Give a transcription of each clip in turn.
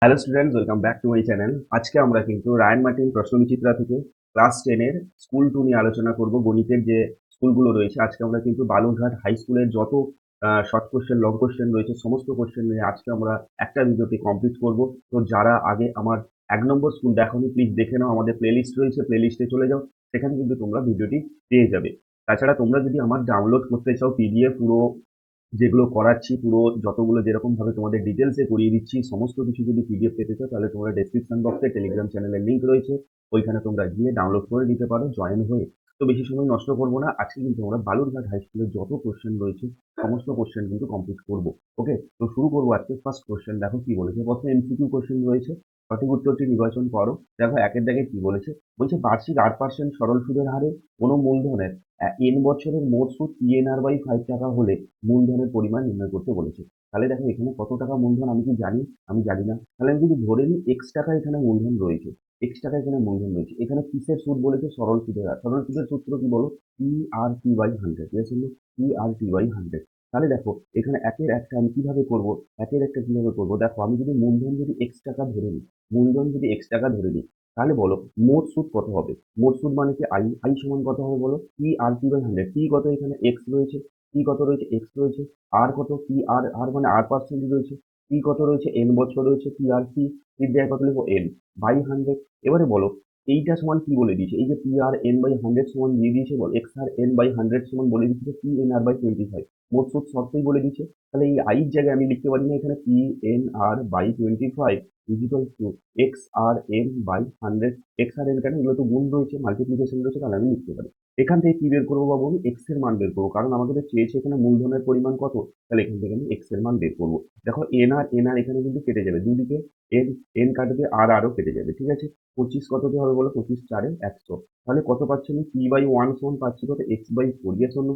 Hello students, welcome back to my channel. আজকে আমরা কিন্তু রায়ান মার্টিন প্রশ্নবিচিত্রা থেকে ক্লাস 10-এর স্কুল 2 নিয়ে আলোচনা করব। গণিতের যে স্কুলগুলো রয়েছে, আজকে আমরা কিন্তু বালুরঘাট হাই স্কুলের যত শর্ট কোশ্চেন, লং কোশ্চেন রয়েছে, সমস্ত কোশ্চেন নিয়ে আজকে আমরা একটা ভিডিওতে কমপ্লিট করব। তো যারা আগে আমার 1 নম্বর স্কুল দেখোনি, প্লিজ দেখে নাও। আমাদের প্লেলিস্ট রয়েছে, প্লেলিস্টে চলে যাও, সেখানে কিন্তু তোমরা ভিডিওটি পেয়ে যাবে। তাছাড়া তোমরা যদি আমার ডাউনলোড করতে চাও পিডিএফ পুরো যেগুলো করাচ্ছি, পুরো যতগুলো যেরকম ভাবে তোমাদের ডিটেলসে করিয়ে দিচ্ছি, সমস্ত কিছু যদি পিডিএফ পেতে চাও, তাহলে তোমরা ডেসক্রিপশন বক্সে টেলিগ্রাম চ্যানেলের লিঙ্ক রয়েছে, ওইখানে তোমরা গিয়ে ডাউনলোড করে নিতে পারো জয়েন হয়ে। তো বেশি সময় নষ্ট করবো না, আজকে কিন্তু আমরা বালুরঘাট হাই স্কুলের যত কোশ্চেন রয়েছে সমস্ত কোশ্চেন কিন্তু কমপ্লিট করবো। ওকে, তো শুরু করবো আজকে ফার্স্ট কোশ্চেন। দেখো কি বলেছে, প্রথমে এমসিকিউ কোশ্চেন রয়েছে, সঠিক উত্তরটি নির্বাচন করো। দেখো একের দাগে কি বলেছে, বলছে বার্ষিক 8% সরল সুদের হারে কোনো মূলধনের n বছরের মোট সুদ PNR/5 টাকা হলে মূলধনের পরিমাণ নির্ণয় করতে বলেছে। তাহলে দেখো এখানে কত টাকা মূলধন আমি কি জানি? আমি জানি না। তাহলে আমি যদি ধরে নিই এক্স টাকা এখানে মূলধন রয়েছে, এক্স টাকা এখানে মূলধন রয়েছে। এখানে কিসের সুদ বলেছে? সরল সুদের হার। সরল সুদের সূত্র কি বলো? PRT/100। ঠিক আছে, PRT/100। তাহলে দেখো এখানে একের একটা আমি কিভাবে করবো, একের একটা কিভাবে করবো। দেখো আমি যদি মূলধন যদি এক্স টাকা ধরে নিই, মূলধন যদি এক্স টাকা ধরে নিই, তাহলে বলো মোট সুদ কত হবে? মোট সুদ মানে কি? আই আই সমান কত হবে বলো? PRT/100। পি কত? এখানে এক্স রয়েছে, পি কত রয়েছে? এক্স রয়েছে। আর কত? পি আর আর মানে আর পার্সেন্ট রয়েছে। পি কত রয়েছে? এন বছর রয়েছে। পি আর পি, এর জায়গায় কত লিখবো? N/100। এবারে বলো এইটা সমান কি বলে দিয়েছে? এই যে PRN/100 সমান দিয়ে দিয়েছে, বল XRN/100 সমান বলে দিয়েছে PNR/25। মোট সুদ শর্তই বলে দিয়েছে। তাহলে এই আই এর জায়গায় আমি লিখতে পারি না এখানে PNR/25 is equal two XRN/100। XRN কেন? এগুলো তো গুণ রয়েছে, মাল্টিপ্লিকেশন রয়েছে, তাহলে আমি লিখতে পারি। এখান থেকে কি বের করবো বাবু? আমি এক্স এর মান বের করবো, কারণ আমাকে তো চেয়েছে এখানে মূলধনের পরিমাণ কত। তাহলে এখান থেকে আমি এক্স এর মান বের করবো। দেখো এন আর এখানে কিন্তু কেটে যাবে, দুদিকে এন এন কাটবে, আর আরও কেটে যাবে। ঠিক আছে, 25 কততে হবে বলো? 25×4=100। তাহলে কত পাচ্ছি আমি? P/1 সমান পাচ্ছি কত? X/4। Yes or no?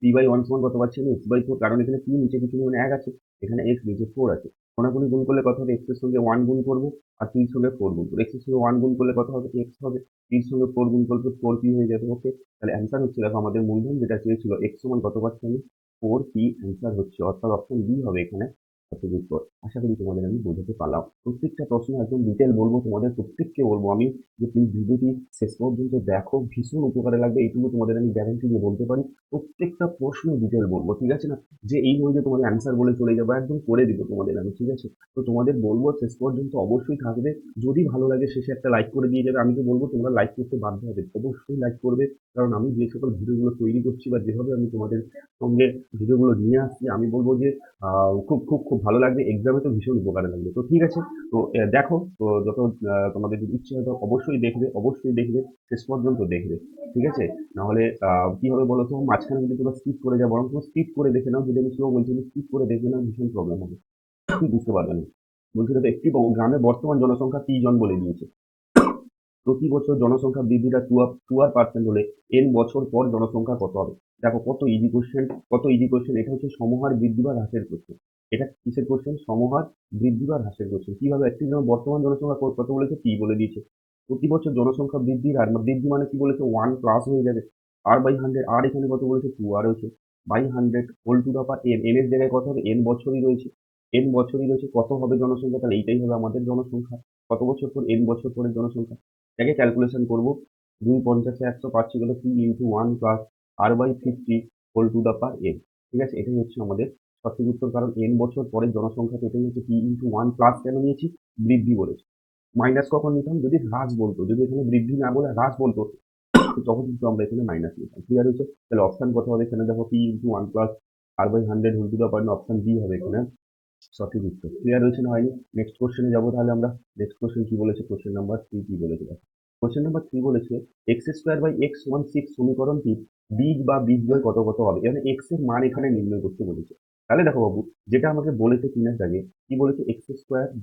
P/1 সমান কত পাচ্ছি আমি? X/4। কারণ এখানে P নিচে কিছু মানে 1 আছে, এখানে X নিচে 4 আছে। কোনাকুনি গুণ করলে কত হবে? X এর সঙ্গে 1 গুণ করবো, আর P এর সঙ্গে 4 গুণ করবো। X এর সঙ্গে 1 গুণ করলে কত হবে? X হবে। P এর সঙ্গে 4 গুণ করলে 4P হয়ে যাবে। ওকে, তাহলে অ্যান্সার হচ্ছে, দেখো আমাদের মূলধন যেটা চেয়েছিল X সমান কত পাচ্ছি আমি? 4P অ্যান্সার হচ্ছে, অর্থাৎ অপশন বি হবে এখানে সঠিক উত্তর। আশা করি তোমাদের আমি বোঝাতে পারলাম। প্রত্যেকটা প্রশ্ন একদম ডিটেল বলবো, তোমাদের প্রত্যেককে বলবো আমি যে প্লিজ ভিডিওটি শেষ পর্যন্ত দেখো, ভীষণ উপকারে লাগবে, এইটুকু তোমাদের আমি গ্যারান্টি দিয়ে বলতে পারি। প্রত্যেকটা প্রশ্ন ডিটেল বলবো, ঠিক আছে না? যে এই নয় যে তোমাদের অ্যান্সার বলে চলে যাবো, একদম করে দিব তোমাদের আমি, ঠিক আছে? তো তোমাদের বলবো শেষ পর্যন্ত অবশ্যই থাকবে। যদি ভালো লাগে শেষে একটা লাইক করে দিয়ে যাবে। আমি তো বলবো তোমরা লাইক করতে বাধ্য হবে, অবশ্যই লাইক করবে। কারণ আমি যে সকল ভিডিওগুলো তৈরি করছি বা যেভাবে আমি তোমাদের সঙ্গে ভিডিওগুলো নিয়ে আসছি, আমি বলবো যে খুব খুব খুব ভালো লাগবে, এক্সামে তো ভীষণ উপকারে লাগবে। তো ঠিক আছে, তো দেখো, তো যত তোমাদের যদি ইচ্ছে হয় তো অবশ্যই দেখবে, অবশ্যই দেখবে, শেষ পর্যন্ত দেখবে, ঠিক আছে? নাহলে কি হবে বলো তো, মাঝখানে যদি তোমরা স্কিপ করে যাও, বরং তুমি স্কিপ করে দেখে নাও। যদি আমি স্লো বলছি, স্কিপ করে দেখে নাও, ভীষণ প্রবলেম হবে, বুঝতে পারবে না। বলছি তো, একটি গ্রামে বর্তমান জনসংখ্যা 30 জন বলে দিয়েছে। প্রতি বছর জনসংখ্যা বৃদ্ধিটা 2% হলে এন বছর পর জনসংখ্যা কত হবে? দেখো কত ইজি কোশ্চেন, কত ইজি কোশ্চেন। এটা হচ্ছে সমহার বৃদ্ধি বা হ্রাসের কোশ্চেন। এটা কিসের কোশ্চেন? সমহার বৃদ্ধি বা হ্রাসের কোশ্চেন। কিভাবে? একটি গ্রামে বর্তমান জনসংখ্যা কত বলেছে? টি বলে দিয়েছে। প্রতি বছর জনসংখ্যা বৃদ্ধির হার, বৃদ্ধি মানে কি বলেছে? 1 প্লাস হয়ে যাবে R/100। আর এখানে কত বলেছে? 2R হয়েছে by 100 whole to the power n. N এর জায়গায় কত হবে? এন বছরই রয়েছে, এন বছরই রয়েছে। কত হবে জনসংখ্যা? তাহলে এইটাই হবে আমাদের জনসংখ্যা। কত বছর পর? এন বছর পরের জনসংখ্যা। এটাকে ক্যালকুলেশন করবো। 2 × 50 = 100 পাচ্ছি গেলো P into 1 plus R/50 whole to the power n. ঠিক আছে, এটাই হচ্ছে আমাদের সঠিক উত্তর। কারণ এন বছর পরের জনসংখ্যা পেতে হচ্ছে P ইন্টু 1 প্লাস কেন নিয়েছি? বৃদ্ধি বলেছে। মাইনাস কখন নিতাম? যদি হ্রাস বলতো, যদি এখানে বৃদ্ধি না বলে হ্রাস বলতো, তখন কিন্তু আমরা এখানে মাইনাস নিতাম। ক্লিয়ার হয়েছে? তাহলে অপশন কত হবে এখানে? দেখো P into 1 plus R/100 whole to the power, option B হবে এখানে সঠিক উত্তর। ক্লিয়ার হয়েছে না হয়নি? নেক্সট কোশ্চেনে যাবো তাহলে আমরা। নেক্সট কোশ্চেন কি বলেছে? কোশ্চেন নাম্বার 3 কি বলেছে? কোশ্চেন নাম্বার 3 বলেছে x² বাই x সমান 6 সমীকরণটি বীজ বা বীজদ্বয় কত কত হবে। এখানে x এর মান এখানে নির্ণয় করতে বলেছে। তাহলে দেখো বাবু, যেটা আমাকে বলেছে 3 এর দাগে, কি বলেছে? x²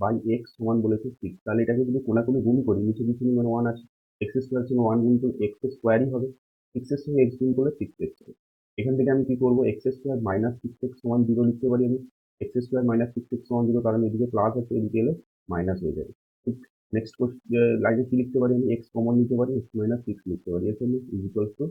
বাই x সমান বলেছে 6। তাহলে এটাকে যদি কোনাকুনি গুণ করি, নিচে নিচে মানে 1 আছে, x² সঙ্গে 1 গুণ করলে x² হবে, 6 এর সঙ্গে x গুণ করলে 6x হবে। এখান থেকে আমি কি করবো? x² মাইনাস 6x সমান 0 লিখতে পারি আমি। x² মাইনাস 6x সমান 0, কারণ এদিকে প্লাস আছে, এদিকে এলে মাইনাস হয়ে যাবে। ঠিক। নেক্সট লাইনে কি লিখতে পারি আমি? এক্স কমন নিতে পারি, x মাইনাস 6 লিখতে পারি। এর জন্য ইজ ইকুয়ালস টু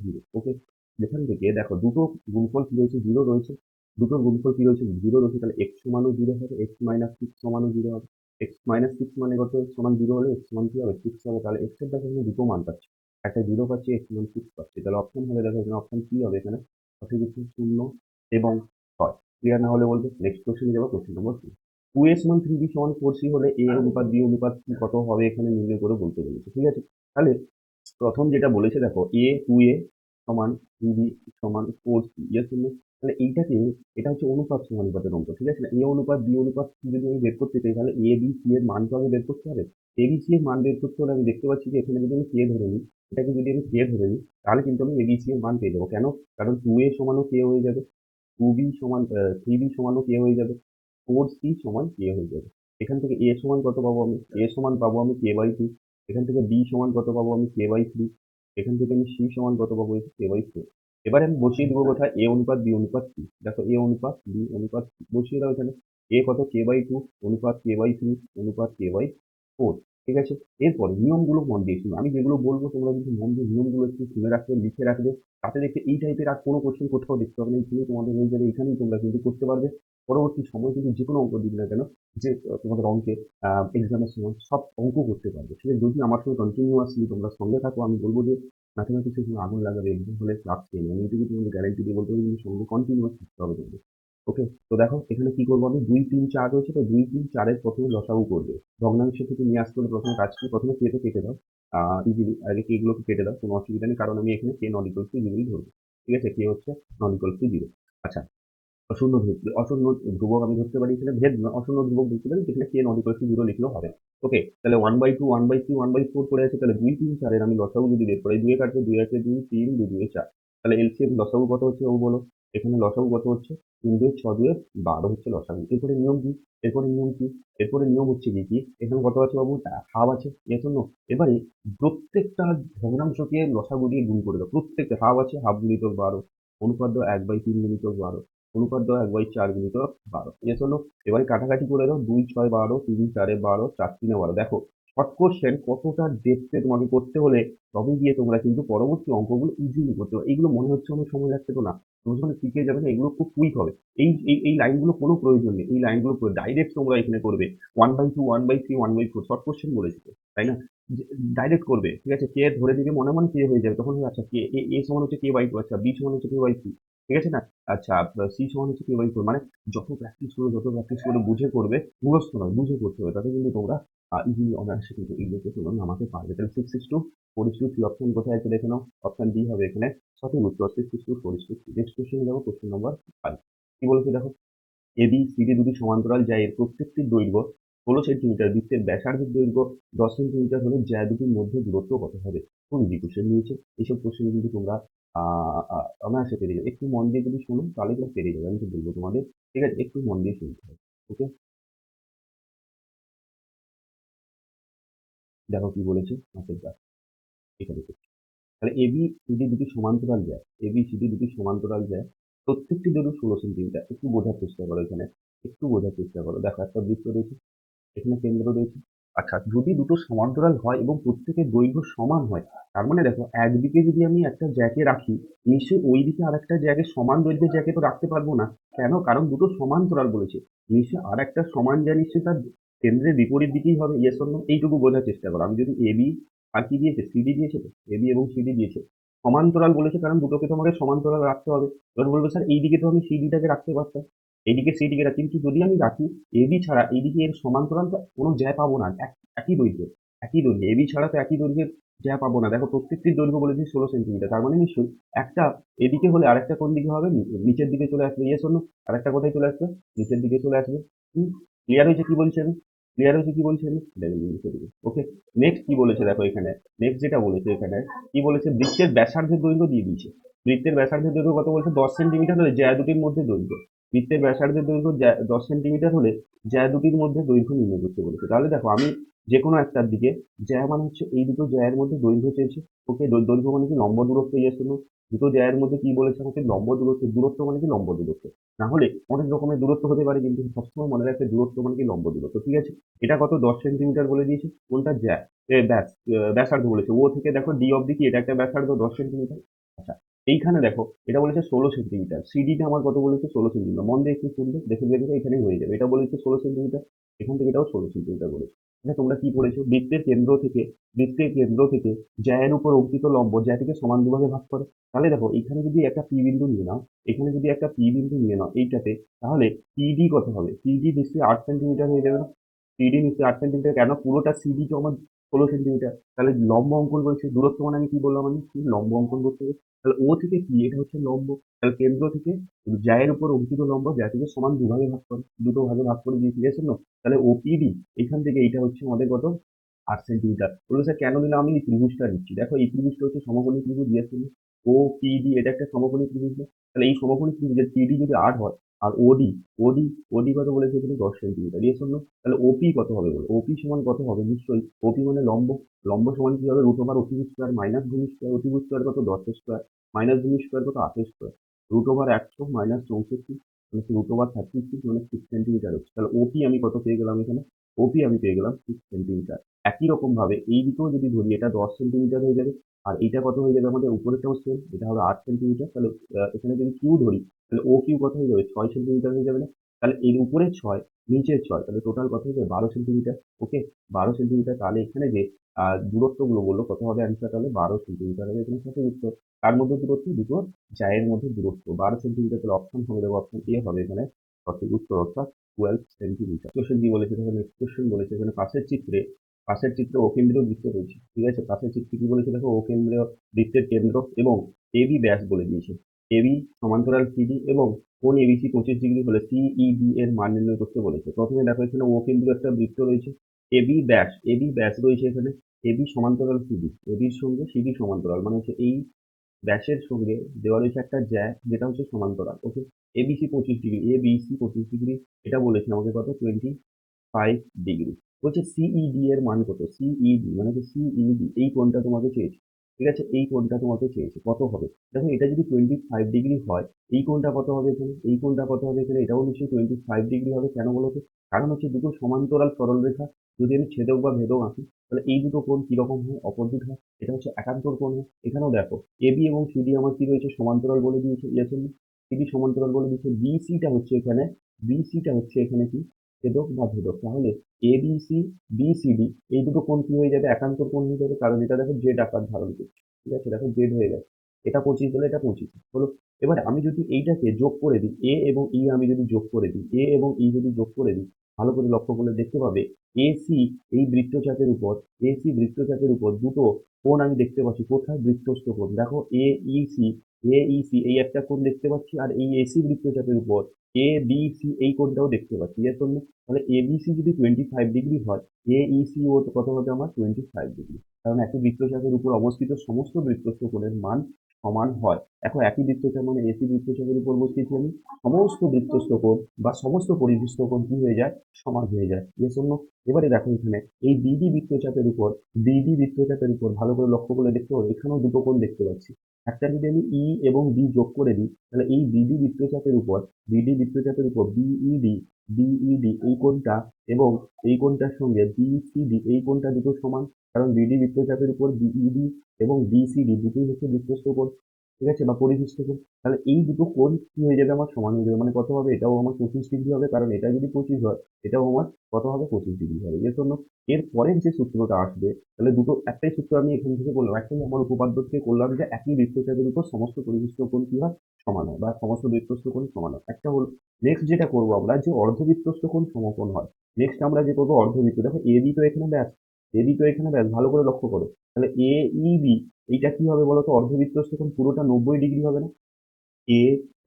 0। ওকে, যেখান থেকে দেখো দুটো গুণফল কি রয়েছে? 0 রয়েছে। দুটোর গুণফল কি রয়েছে, 0 রয়েছে, তাহলে x সমানও 0 হবে, x মাইনাস 6 সমানও 0 হবে। x মাইনাস 6 মানে কত, x সমান 0 হলে x সমান কি হবে, 6 হবে। তাহলে x এর দেখো এখানে দুটো মান পাচ্ছি, একটা 0 পাচ্ছি, x সমান 6 পাচ্ছি। তাহলে অপশন হবে, দেখো এখানে অপশন কি হবে, এখানে সঠিক উত্তর 0 এবং 6। ক্লিয়ার না হলে বলবে। নেক্সট কোশ্চেনে যাবো, কোশ্চেন নম্বর 2। 2a সমান 3b সমান 4c হলে a অনুপাত b অনুপাত c কত হবে এখানে নির্ণয় করে বলতে বলেছে। ঠিক আছে, তাহলে প্রথম যেটা বলেছে দেখো, a সমান 3b সমান 4c, ইয়েস অর নো? তাহলে এইটাকে, এটা হচ্ছে অনুপাত সমানুপাতের অঙ্ক, ঠিক আছে না? a অনুপাত b অনুপাত c যদি আমি বের করতে চাই, তাহলে a b c এর মান তো আগে বের করতে হবে। a b c এর মান বের করতে হলে আমি দেখতে পাচ্ছি যে এখানে যদি আমি k ধরে নিই, এটাকে যদি আমি k ধরে নিই, তাহলে কিন্তু আমি a b c এর মান পেয়ে যাবো। কেন? কারণ 2a সমানও k হয়ে যাবে, 2b সমান 3b সমানও k হয়ে যাবে, 4c সমান k হয়ে যাবে। এখান থেকে a সমান কত পাবো আমি, a সমান পাবো আমি k/2। এখান থেকে b সমান কত পাবো আমি, k/3। এখান থেকে আমি c সমান কত পাবো, k/4। এবারে আমি বসিয়ে দেবো কোথায়, a অনুপাত b অনুপাত c। দেখো a অনুপাত b অনুপাত c বসিয়ে দাও এখানে। a কত, k/2 অনুপাত k/3 অনুপাত k/4। ঠিক আছে, এরপরে নিয়মগুলো মন দিয়ে শুনো, আমি যেগুলো বলবো তোমরা কিন্তু মন দিয়ে নিয়মগুলো একটু শুনে রাখবে, লিখে রাখবে। তাতে দেখবে এই টাইপের আর কোনো কোশ্চেন কোথাও দেখতে হবে না, এইখানেই তোমাদের হয়ে যাবে, এখানেই তোমরা কিন্তু করতে পারবে। পরবর্তী সময় কিন্তু যে কোনো অঙ্ক দিক না কেন, যে তোমাদের অঙ্কে এক্সামের সময় সব অঙ্ক করতে পারবে। সেটা যদি আমার সঙ্গে কন্টিনিউয়াসলি তোমরা সঙ্গে থাকো, আমি বলবো যে ম্যাথমেটিক্সের জন্য আগুন লাগাবে, এক্সাম হলে ক্লাস 10 আমি এটুকু তোমাদের গ্যারান্টি দিয়ে বলতে পারি, কিন্তু সঙ্গে কন্টিনিউয়াস থাকতে হবে তোমাদের। ওকে, তো দেখো এখানে কি করবো আমি, 2 3 4 রয়েছে, তো 2 3 4 এর প্রথমে লসাগু করবে। ভগ্নাংশ থেকে নিয়ে আসতে হলে প্রথমে কাজ কি, প্রথমে কেটে কেটে দাও, ইজিলি আগে কে গুলোকে কেটে দাও, কোনো অসুবিধা নেই, কারণ আমি এখানে কে নট ইকুয়াল টু 0 ধরবো। ঠিক আছে, কে হচ্ছে নট ইকুয়াল টু 0। আচ্ছা, অশূন্য অশূন্য ধ্রুবক আমি ধরতে পারি, এখানে ভেদ নয়, অশূন্য ধ্রুবক ধরতে পারি, যেখানে কে নট ইকুয়াল টু 0 লিখলেও হবে। ওকে, তাহলে 1/2 1/3 1/4 পড়ে আছে, তাহলে 2 3 4 এর আমি লসাগু যদি বের করি, 2 এ কাটবে, 2 আছে 2, 3 2 2 4, তাহলে এলসিএম লসাগু কত হচ্ছে ও বলো। এখানে লসাগু কত হচ্ছে, 3 2 6 2 12 হচ্ছে লসাগু। এরপরে নিয়ম কি, এরপরে নিয়ম কি, এরপরে নিয়ম হচ্ছে কি কি, এখানে কত আছে বাবু, হাফ আছে, এর জন্য এবারে প্রত্যেকটা ভগ্নাংশকে লসাগু দিয়ে গুণ করে দাও। প্রত্যেকটা হাফ আছে, হাফ গুণিতক 12, অনুপাত দাও 1/3 গুণিতক 12, অনুপাত দাও 1/4 গুণিতক 12, এস হলো। এবারে কাটাকাটি করে দাও, 2 6 12, 3 4 12, 4 3 12। দেখো শর্ট কোশ্চেন কতটা ডেপথে তোমাকে করতে হলে তবে গিয়ে তোমরা কিন্তু পরবর্তী অঙ্কগুলো ইজিলি করতে পারো। এইগুলো মনে হচ্ছে অনেক সময় লাগছে, তো না, তোমরা যখন শিখে যাবে না, এগুলো খুব কুইক হবে। এই লাইনগুলো কোনো প্রয়োজন নেই, এই লাইনগুলো ডাইরেক্ট তোমরা এখানে করবে। 1/2 1/3 1/4 শর্ট কোশ্চেন বলেছি তো, তাই না? ডাইরেক্ট করবে, ঠিক আছে, কে ধরে দিবে, মনে মনে কে হয়ে যাবে, তখন আচ্ছা কে এ সমান হচ্ছে k/2, আচ্ছা বি সমান হচ্ছে k/3, ঠিক আছে না? আচ্ছা, সি সমান হচ্ছে k/4। মানে যত প্র্যাকটিস করবে, যত প্র্যাকটিস করে বুঝে করবে, মুখস্থ নয় বুঝে করতে হবে, তাতে কিন্তু তোমরা ইজিলি অনায়াসে কিন্তু এগুলোকে তোমরা নামাতে পারবে। তাহলে 6:4:3 অপশন কোথায় আছে দেখে নাও, অপশন ডি হবে এখানে সঠিক উত্তর, 6:4:3। নেক্সট কোশ্চেন যাবো, কোশ্চেন নম্বর 5। কি বলেছে দেখো, এবি সিডি দুটি সমান্তরাল, যা এর প্রত্যেকটির দৈর্ঘ্য 16 সেন্টিমিটার, বৃত্তের ব্যাসার্ধের দৈর্ঘ্য 10 সেন্টিমিটার হলে জ্যা দুটির মধ্যে দূরত্ব কত হবে? খুব ইজি কোশ্চেন নিয়েছে, এইসব কোশ্চেন কিন্তু তোমরা অনায়াসে পেরে যাবে। একটু মন দিয়ে যদি শোনো তাহলে কিন্তু পেরে যাবে, আমি তো বলবো তোমাদের। ঠিক আছে, একটু মন দিয়ে শুনতে হবে। ওকে, দেখো কি বলেছে মাসের কাজ, এখানে তাহলে এবি সিডি দুটি সমান্তরাল যায়, এবি সিডি দুটি সমান্তরাল যায়, প্রত্যেকটি দৈর্ঘ্য 16 সেন্টিমিটার। একটু বোঝার চেষ্টা করো এখানে, একটু বোঝার চেষ্টা করো। দেখো একটা বৃত্ত রয়েছে, এখানে কেন্দ্র রয়েছে। আচ্ছা, যদি দুটো সমান্তরাল হয় এবং প্রত্যেকের দৈর্ঘ্য সমান হয়, তার মানে দেখো একদিকে যদি আমি একটা জ্যাকে রাখি, নিশ্চয়ই ওই দিকে আর একটা জ্যাকে সমান দৈর্ঘ্যের জ্যাকে তো রাখতে পারবো না। কেন? কারণ দুটো সমান্তরাল বলেছে, নিশ্চয়ই আর একটা সমান জ্যা নিশ্চয়ই তার কেন্দ্রের বিপরীত দিকেই হবে, ইয়েস অর নো? এইটুকু বোঝার চেষ্টা করো। আমি যদি এবি আর কি দিয়েছে, সিডি দিয়েছে, তো এবি এবং সিডি দিয়েছে, সমান্তরাল বলেছে, কারণ দুটোকে তোমাকে সমান্তরাল রাখতে হবে। এবার বলবে স্যার এইদিকে তো আমি সিডিটাকে রাখতে পারতাম, এইদিকে সিডিকে রাখি, কিন্তু যদি আমি রাখি এবি ছাড়া এইদিকে এর সমান্তরাল তো কোনো জ্যা পাবো না, একই দৈর্ঘ্য, একই দৈর্ঘ্য, এবি ছাড়া তো একই দৈর্ঘ্যের জ্যা পাবো না। দেখো প্রত্যেকটির দৈর্ঘ্য বলেছি 16 সেন্টিমিটার, তার মানে নিশ্চয়ই একটা এদিকে হলে আরেকটা কোন দিকে হবে, নিচের দিকে চলে আসবে, ইয়েস অন্য? আরেকটা কোথায় চলে আসবে, নিচের দিকে চলে আসবে। ক্লিয়ার হয়েছে কি বলছি আমি, ক্লিয়ার হয়েছে কি বলছি আমি, দেখুন নিচের দিকে। ওকে, নেক্সট কি বলেছে দেখো এখানে, নেক্সট যেটা বলেছে এখানে, কি বলেছে, বৃত্তের ব্যাসার্ধের দৈর্ঘ্য দিয়ে দিয়েছে। বৃত্তের ব্যাসার্ধের দৈর্ঘ্য কত বলছে, 10 সেন্টিমিটার হলে জ্যা দুটির মধ্যে দৈর্ঘ্য, বৃত্তের ব্যাসার্ধের দৈর্ঘ্য 10 সেন্টিমিটার হলে জ্যা দুটির মধ্যে দৈর্ঘ্য নির্ণয় করতে বলেছে। তাহলে দেখো আমি যে কোনো একটার দিকে, জ্যা মানে হচ্ছে এই দুটো জ্যায়ের মধ্যে দৈর্ঘ্য চেয়েছে। ওকে, দৈর্ঘ্য মানে কি, লম্ব দূরত্ব, ইয়েস অর নো? দুটো জ্যায়ের মধ্যে কি বলেছে আমাকে, লম্ব দূরত্ব, দূরত্ব মানে কি লম্ব দূরত্ব। না হলে অনেক রকমের দূরত্ব হতে পারে, কিন্তু সবসময় মনে রাখবে দূরত্ব মানে কি লম্ব দূরত্ব। ঠিক আছে, এটা কত, 10 সেন্টিমিটার বলে দিয়েছে, কোনটা জ্যা, ব্যাসার্ধ বলেছে, ও থেকে দেখো ডি অব্দি কি, এটা একটা ব্যাসার্ধ 10 সেন্টিমিটার। আচ্ছা, এইখানে দেখো এটা বলেছে 16 সেন্টিমিটার, সিডিটা আমার কত বলেছে 16 সেন্টিমিটার, মন দিয়ে একটু শুনবে, দেখে দেখে এখানে হয়ে যাবে। এটা বলেছে 16 সেন্টিমিটার, এখান থেকে এটাও 16 সেন্টিমিটার বলেছে। এটা তোমরা কি পড়েছো, বৃত্তের কেন্দ্র থেকে জ্যায়ের উপর অঙ্কিত লম্ব জ্যাটিকে সমান দুভাগে ভাগ করে। তাহলে দেখো এখানে যদি একটা পি বিন্দু নিয়ে নাও, এখানে যদি একটা পি বিন্দু নিয়ে নাও এইটাতে, তাহলে পিডি কত হবে, পিডি নিশ্চয়ই 8 সেন্টিমিটার হয়ে যাবে না? পিডি নিশ্চয়ই 8 সেন্টিমিটার, কেন পুরোটা সিডি তো আমার 16 সেন্টিমিটার। তাহলে লম্ব অঙ্কন করেছে, দূরত্ব মানে আমি কি বললাম, আমি কি লম্ব অঙ্কন করতে হবে। তাহলে ও থেকে পি এটা হচ্ছে লম্ব, তাহলে কেন্দ্র থেকে জ্যায়ের উপর অঙ্কিত লম্ব জ্যাটিকে সমান দুভাগে ভাগ করে, দুটো ভাগে ভাগ করে দিয়ে, ঠিক আছে না? তাহলে ওপিডি এখান থেকে এইটা হচ্ছে আমাদের কত, 8 সেন্টিমিটার। বললো স্যার কেন দিলাম, আমি এই ত্রিভুজটা নিচ্ছি, দেখো এই ত্রিভুজটা হচ্ছে সমকোণী ত্রিভুজ দিয়েছিল, ও পিডি এটা একটা সমকোণী ত্রিভুজ না? তাহলে এই সমকোণী ত্রিভুজের পিডি যদি 8 হয়, আর ওডি ওডি ওডি কত বলেছে এখানে 10 সেন্টিমিটার, ইয়ে শূন্য। তাহলে ওপি কত হবে বলো, ওপি সমান কত হবে, নিশ্চয়ই ওপি মানে লম্ব, লম্ব সমান কি হবে, রুট ওভার অতিভুজ স্কোয়ার মাইনাস ভূমি স্কোয়ার, অতিভুজ স্কোয়ার কত 10 স্কোয়ার, মাইনাস ভূমি স্কোয়ার কত 8 স্কোয়ার, রুট ওভার 100 মাইনাস 64 মানে রুট ওভার 36 মানে 6 সেন্টিমিটার হচ্ছে। তাহলে ওপি আমি কত পেয়ে গেলাম এখানে, ওপি আমি পেয়ে গেলাম 6 সেন্টিমিটার। একই রকম ভাবে এই দিকেও যদি ধরি এটা 10 সেন্টিমিটার হয়ে যাবে, আর এইটা কত হয়ে যাবে আমাদের উপরেরটাও সেম, এটা হবে 8 সেন্টিমিটার। তাহলে এখানে যদি কিউ ধরি, তাহলে ও কিউ কত হয়ে যাবে, 6 সেন্টিমিটার হয়ে যাবে না? তাহলে এর উপরে 6, নিচের 6, তাহলে টোটাল কত হয়ে যাবে 12 সেন্টিমিটার। ওকে, 12 সেন্টিমিটার। তাহলে এখানে যে দূরত্বগুলো বললো কত হবে অ্যান্সার, তাহলে 12 সেন্টিমিটার হবে এখানে সঠিক উত্তর। তার মধ্যে দূরত্ব দুটো জায়ের মধ্যে দূরত্ব 12 সেন্টিমিটার, তাহলে অপশন হবে, দেখো অপশন এ হবে এখানে সঠিক উত্তর, অর্থাৎ 12 সেন্টিমিটার। কোশ্চেন কি বলেছে দেখো, নেক্সট কোশ্চেন বলেছে এখানে পাশের চিত্রে অকেন্দ্রীয় বৃত্ত রয়েছে, ঠিক আছে? পাশের চিত্রে কি বলেছে দেখো, অকেন্দ্রীয় বৃত্তের কেন্দ্র এবং এবি ব্যাস বলে দিয়েছে, এবি সমান্তরাল সিডি এবং কোণ এবিসি 25 ডিগ্রি হলে সিইডি এর মান নির্ণয় করতে বলেছে। প্রথমে দেখো এখানে অকেন্দ্রীয় একটা বৃত্ত রয়েছে, এবি ব্যাস রয়েছে এখানে, এবি সমান্তরাল সিডি, এবির সঙ্গে সিডি সমান্তরাল, মানে হচ্ছে এই ব্যাসের সঙ্গে দেওয়া রয়েছে একটা জ্যা যেটা হচ্ছে সমান্তরাল। ওকে, এবিসি 25 ডিগ্রি, এটা বলেছে আমাকে কত, 25 ডিগ্রি। বলছে সিইডি এর মান কত, সিইডি মানে হচ্ছে সিইডি এই কোণটা তোমাকে চেয়েছে, ঠিক আছে? এই কোণটা তোমাকে চেয়েছে কত হবে। দেখো এটা যদি 25 ডিগ্রি হয়, এই কোণটা কত হবে এখানে, এই কোণটা কত হবে এখানে, এটাও নিশ্চয়ই 25 ডিগ্রি হবে। কেন বলো তো, কারণ হচ্ছে দুটো সমান্তরাল সরলরেখা, যদি আমি ছেদক বা ভেদক আঁকি, তাহলে এই দুটো কোণ কিরকম হয়, অপোজিট হয়, এটা হচ্ছে একান্তর কোণ হয়। এখানেও দেখো এবি এবং সিডি আমার কি রয়েছে, সমান্তরাল বলে দিয়েছে, ইয়েস অর নো? সিডি সমান্তরাল বলে দিয়েছে, বিসিটা হচ্ছে এখানে কি, ছেদক বা ভেদক। তাহলে এবিসি বিসিডি এই দুটো কোণ কি হয়ে যাবে, একান্তর কোণ হয়ে যাবে, কারণ এটা দেখো জেড আকার ধারণ করছে, ঠিক আছে? দেখো জেড হয়ে গেছে, এটা 25 হলে এটা 25 হলো। এবার আমি যদি এইটাকে যোগ করে দিই, এ এবং ই আমি যদি যোগ করে দিই, এ এবং ই যদি যোগ করে দিই, ভালো করে লক্ষ্য করলে দেখতে পাবে এসি এই বৃত্তচাপের উপর দুটো কোণ আমি দেখতে পাচ্ছি, কোথায়, বৃত্তস্থ কোণ। দেখো এ ইসি এই একটা কোণ দেখতে পাচ্ছি, আর এই এসি বৃত্তচাপের উপর এ বি সি এই কোণটাও দেখতে পাচ্ছি, এর জন্য তাহলে এবিসি যদি 25 ডিগ্রি হয়, এইসি ও কত হবে আমার 25 ডিগ্রি, কারণ একই বৃত্তচাপের উপর অবস্থিত সমস্ত বৃত্তস্থ কোণের মান সমান হয়। দেখো একই বৃত্তচাপ মানে এসি বৃত্তচাপের উপর বসিয়েছি আমি, সমস্ত বৃত্তস্থ কোণ বা সমস্ত পরিবৃষ্ট কোণ কি হয়ে যায়, সমান হয়ে যায়, এর জন্য। এবারে দেখো এখানে এই বিডি বৃত্তচাপের উপর ভালো করে লক্ষ্য করলে দেখতে পাবো এখানেও দুটো কোণ দেখতে পাচ্ছি। একটা যদি আমি ই এবং বি যোগ করে দিই, তাহলে এই বিডি বৃত্তচাপের উপর বিইডি এই কোণটা এবং এই কোণটার সঙ্গে বিসিডি এই কোণটা দুটো সমান, কারণ বিডি বৃত্তচাপের উপর বিইডি এবং বিসিডি দুটোই হচ্ছে বৃত্তস্থ কোণ, ঠিক আছে, বা পরিবৃষ্ট কোণ। তাহলে এই দুটো কোণ কি হয়ে যাবে, আমার সমান হয়ে যাবে, মানে কত হবে, এটাও আমার 25 ডিগ্রি হবে, কারণ এটা যদি 25 হয়, এটাও আমার কত হবে, 25 ডিগ্রি হবে। এর জন্য এর পরের যে সূত্রটা আসবে, তাহলে দুটো একটাই সূত্র আমি এখান থেকে করলাম, একটাই আমার উপপাদ্য থেকে করলাম, যে একই বৃত্তচাপের উপর সমস্ত পরিবৃষ্ট কোণ কি হয়, সমান হয়, বা সমস্ত বৃত্তস্থ কোণ সমান হয়। একটা হলো, নেক্সট যেটা করবো আমরা, যে অর্ধবৃত্তস্থ কোণ সমকোণ হয়। নেক্সট আমরা যে করবো অর্ধবৃত্ত, দেখো এবি তো এখানে ব্যাস ভালো করে লক্ষ্য করো, তাহলে এ ই বি এইটা কি হবে বলতো, অর্ধবৃত্তস্থ কোণ পুরোটা 90 ডিগ্রি হবে না? এ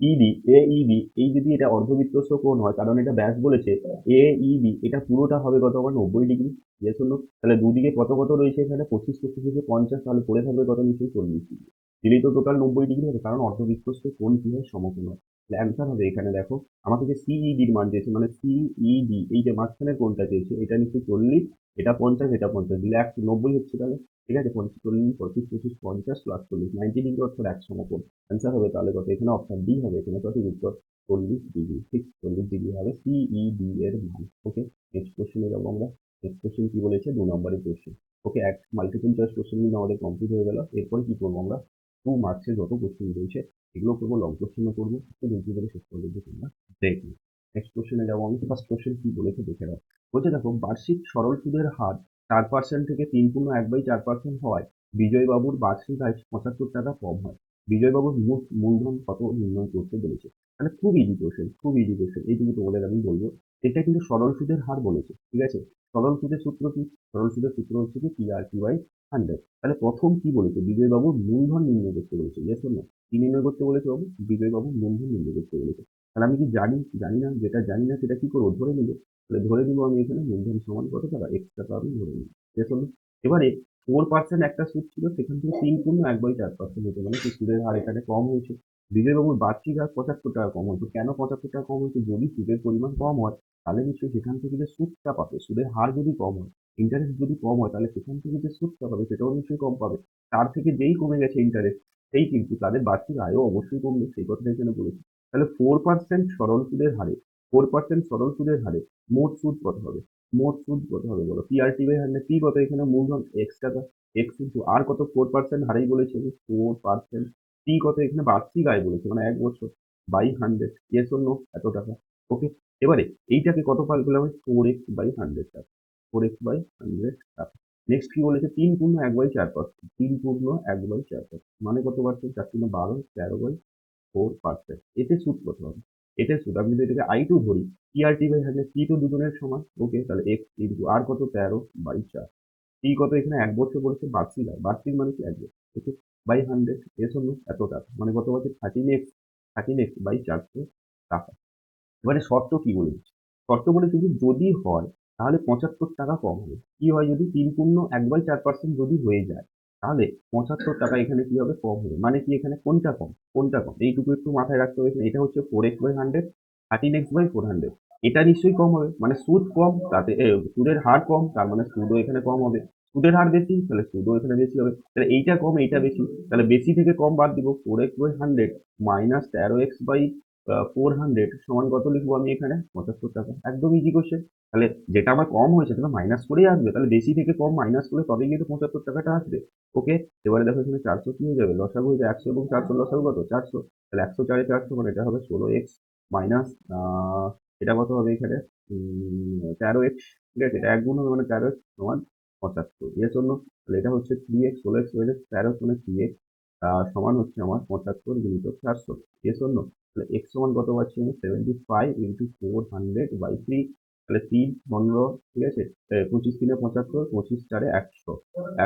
এ ই বি এই যদি এটা অর্ধবৃত্তস্থ কোণ হয়, কারণ এটা ব্যাস বলেছে, এ ই বি এটা পুরোটা হবে কত, আমার 90 ডিগ্রি, ইয়েস অর নো? তাহলে দুদিকে কত কত রয়েছে এখানে, 25 থেকে 50, তাহলে পড়ে থাকবে কত, নিচে 40 ডিগ্রি, দিলেই তো টোটাল 90 ডিগ্রি হবে, কারণ অর্ধবৃত্তস্থ কোণ কি হয়, সমকোণ হয়। তাহলে অ্যান্সার হবে এখানে দেখো, আমাকে যে সিইডির মান চেয়েছে, মানে সিইডি এই যে মাঝখানের কোণটা চেয়েছে, এটা নিশ্চয়ই 40, এটা 50, এটা 50, দিলে 190 হচ্ছে তাহলে, ঠিক আছে? 40, 25, 50 + 40 90 ডিগ্রি, অর্থাৎ এক সমকোণ। অ্যান্সার হবে তাহলে কত, এখানে অপশন ডি হবে এখানে সঠিক উত্তর, 40 ডিগ্রি, ঠিক 40 ডিগ্রি হবে সিইডি এর মান। ওকে, নেক্সট কোশ্চেনে যাবো আমরা। নেক্সট কোশ্চেন কি বলেছে, 2 নম্বরের কোশ্চেন। ওকে, এক মাল্টিপল চয়েস কোশ্চেন কিন্তু আমাদের কমপ্লিট হয়ে গেল। এরপরে কি করবো আমরা, মার্কসের যত কোশ্চেন রয়েছে এগুলো করবো, লং কোশ্চেনও করবো, একটু বুঝতে পেরে শেষ পর্যন্ত তোমরা দেখবে। নেক্সট কোশ্চেনে যাবো আমি। ফার্স্ট কোশ্চেন কি বলেছে দেখে নাও। বলছে দেখো, বার্ষিক সরল সুদের হার 4% থেকে 3/4% হওয়ায় বিজয়বাবুর বার্ষিক আয় 75 টাকা কম হয়। বিজয়বাবুর মোট মূলধন কত নির্ণয় করতে বলেছে। মানে খুব ইজি কোশ্চেন, খুব ইজি কোশ্চেন, এইটুকু তোমাদের আমি বলবো। এটা কিন্তু সরল সুদের হার বলেছে, ঠিক আছে। সরল সুদের সূত্র কি? সরল সুদের সূত্র হচ্ছে কি PRT বাই 100। তাহলে প্রথম কি বলেছে, বিজয়বাবুর মূলধন নির্ণয় করতে বলেছে, ইয়েস অর নো? কি নির্ণয় করতে বলেছে বাবু? বিজয়বাবুর মূলধন নির্ণয় করতে বলেছে। তাহলে আমি কি জানি? জানি না। যেটা জানি না সেটা কি করবো? ধরে নিবো। তাহলে ধরে নিবো আমি এখানে মূলধন সমান কত টাকা, X টাকা আমি ধরে নিবো, ইয়েস অর নো? এবারে 4% একটা সুদ ছিল, সেখান থেকে 3/1/4% হতে, মানে কি সুদের হার এখানে কম হয়েছে। বিজয়বাবুর বার্ষিক আয় 75 টাকা কম হয়েছে। কেন 75 টাকা কম হয়েছে? যদি সুদের পরিমাণ কম হয় তাহলে নিশ্চয়ই সেখান থেকে যে সুদটা পাবে, সুদের হার যদি কম হয়, ইন্টারেস্ট যদি কম হয়, তাহলে সেখান থেকে যে সুদটা পাবে সেটাও নিশ্চয়ই কম পাবে। তার থেকে যেই কমে গেছে ইন্টারেস্ট, সেই কিন্তু তাদের বার্ষিক আয়ও অবশ্যই কমবে, সেই কথাটা এখানে বলেছে। তাহলে 4% সরল সুদের হারে, 4% সরল সুদের হারে মোট সুদ কত হবে? মোট সুদ কত হবে বলো? PRT by 100। কি কত এখানে? মূলধন X টাকা, X কিন্তু আর কত? 4% হারেই বলেছে, 4%। টি কত এখানে? বার্ষিক আয় বলেছে, মানে 1 বছর, বাই 100, ইয়েস অর নো? এত টাকা। ওকে। এবারে এইটাকে কত ভাগ করলে হবে? 4x/100 টাকা, 4x/100 টাকা। নেক্সট কি বলেছে? 3/1/4%, 3/1/4%, মানে কত পার্সেন্ট? 4×12, 13/4%। এতে সুদ কত হবে? এতে সুদ, আমি যদি এটাকে I2 ধরি, PRT/100, P তো দুজনের সমান, ওকে। তাহলে X ইন্টু আর কত? 13/4। টি কত এখানে? 1 বছর বলেছে, বার্ষিক আয়, বার্ষিক মানে কি 1 বছর, ওকে, বাই 100, এর জন্য এত টাকা, মানে কত পাচ্ছে? 13x/400 টাকা। এবারে শর্ত কি বলেছে? শর্ত বলেছে যে যদি হয় তাহলে 75 টাকা কম হবে। কি হয় যদি? 3/1/4% যদি হয়ে যায়, তাহলে 75 টাকা এখানে কি হবে? কম হবে। মানে কি এখানে কোনটা কম? কোনটা কম? এইটুকু একটু মাথায় রাখতে হবে। এটা হচ্ছে 4x/100, 13x/400। এটা নিশ্চয়ই কম হবে, মানে সুদ কম, তাতে সুদের হার কম, তার মানে সুদও এখানে কম হবে। সুদের হার বেশি, তাহলে সুদও এখানে বেশি হবে। তাহলে এইটা কম, এইটা বেশি, তাহলে বেশি থেকে কম বাদ দিব। 4x/100 মাইনাস 13x/400 সমান কত লিখবো আমি এখানে? 75 টাকা। একদম ইজি কোশ্চেন। তাহলে যেটা আমার কম হয়েছে সেটা মাইনাস করেই আসবে, তাহলে বেশি থেকে কম মাইনাস করলে তবেই কিন্তু 75 টাকাটা আসবে। ওকে। এবারে দেখো এখানে 400 কি হয়ে যাবে? লসাগু হয়ে যায়। 100 এবং 400 লসাগু কত? 400। তাহলে 104 এ 400, মানে এটা হবে 16x মাইনাস, এটা কত হবে এখানে? 13x, ঠিক আছে। এটা এক গুণ হবে, মানে 13x সমান 75, ইয়েস অন্য। তাহলে এটা হচ্ছে 3x, 16x হয়ে যায় 13 মানে 3x সমান হচ্ছে আমার 75 গুণিত 400, ইয়েস অন্য। তাহলে এক্স সমান কত পাচ্ছি আমি? 75 ইন্টু 400/3। তাহলে 3, 15, ঠিক আছে। 25×3 = 75, 25×4 = 100,